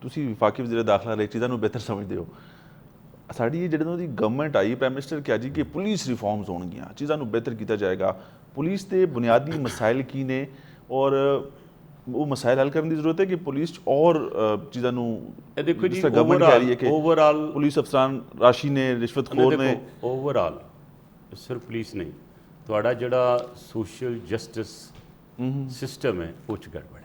[SPEAKER 1] ਤੁਸੀਂ ਵਿਫਾਕੀ ਵਜ਼ੀਰ ਦਾਖਲਾ ਰਹੇ ਚੀਜ਼ਾਂ ਨੂੰ ਬਿਹਤਰ ਸਮਝਦੇ ਹੋ। ਸਾਡੀ ਇਹ ਜਦੋਂ ਦੀ ਗਵਰਨਮੈਂਟ ਆਈ, ਪ੍ਰਾਈਮ ਮਿਨਿਸਟਰ ਕਿਹਾ ਜੀ ਕਿ ਪੁਲਿਸ ਰਿਫਾਰਮਸ ਹੋਣਗੀਆਂ, ਚੀਜ਼ਾਂ ਨੂੰ ਬਿਹਤਰ ਕੀਤਾ ਜਾਏਗਾ, ਪੁਲਿਸ ਦੇ ਬੁਨਿਆਦੀ ਮਸਾਇਲ ਕੀ ਨੇ ਔਰ ਉਹ ਮਸਾਇਲ ਹੱਲ ਕਰਨ ਦੀ ਜ਼ਰੂਰਤ ਹੈ ਕਿ ਪੁਲਿਸ 'ਚ ਔਰ ਚੀਜ਼ਾਂ ਨੂੰ
[SPEAKER 2] ਦੇਖੋ ਜੀ,
[SPEAKER 1] ਗਵਰਨਮੈਂਟ ਕਹਿ ਰਹੀ ਹੈ ਕਿ
[SPEAKER 2] ਓਵਰਆਲ
[SPEAKER 1] ਪੁਲਿਸ ਅਫਸਰਾਨ ਰਾਸ਼ੀ ਨੇ, ਰਿਸ਼ਵਤਖੋਰ ਨੇ।
[SPEAKER 2] ਓਵਰਆਲ ਸਿਰਫ ਪੁਲਿਸ ਨਹੀਂ, ਤੁਹਾਡਾ ਜਿਹੜਾ ਸੋਸ਼ਲ ਜਸਟਿਸ ਸਿਸਟਮ ਹੈ ਉਹ 'ਚ ਗੜਬੜ ਹੈ।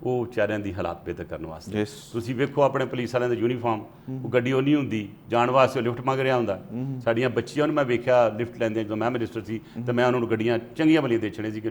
[SPEAKER 2] ਉਹ ਵਿਚਾਰਿਆਂ ਦੀ ਹਾਲਾਤ ਬਿਹਤਰ ਕਰਨ ਵਾਸਤੇ। ਤੁਸੀਂ ਵੇਖੋ ਆਪਣੇ ਪੁਲਿਸ ਵਾਲਿਆਂ ਦਾ ਯੂਨੀਫਾਰਮ, ਉਹ ਗੱਡੀ ਉਹ ਨਹੀਂ ਹੁੰਦੀ, ਜਾਣ ਵਾਸਤੇ ਲਿਫਟ ਮੰਗ ਰਿਹਾ ਹੁੰਦਾ। ਸਾਡੀਆਂ ਬੱਚੀਆਂ ਨੂੰ ਮੈਂ ਵੇਖਿਆ ਲਿਫਟ ਲੈਂਦੇ, ਜਦੋਂ ਮੈਂ ਮਿਨਿਸਟਰ ਸੀ ਤਾਂ ਮੈਂ ਉਹਨਾਂ ਨੂੰ ਗੱਡੀਆਂ ਚੰਗੀਆਂ ਵਾਲੀਆਂ ਦੇਖਣੇ ਸੀ ਕਿ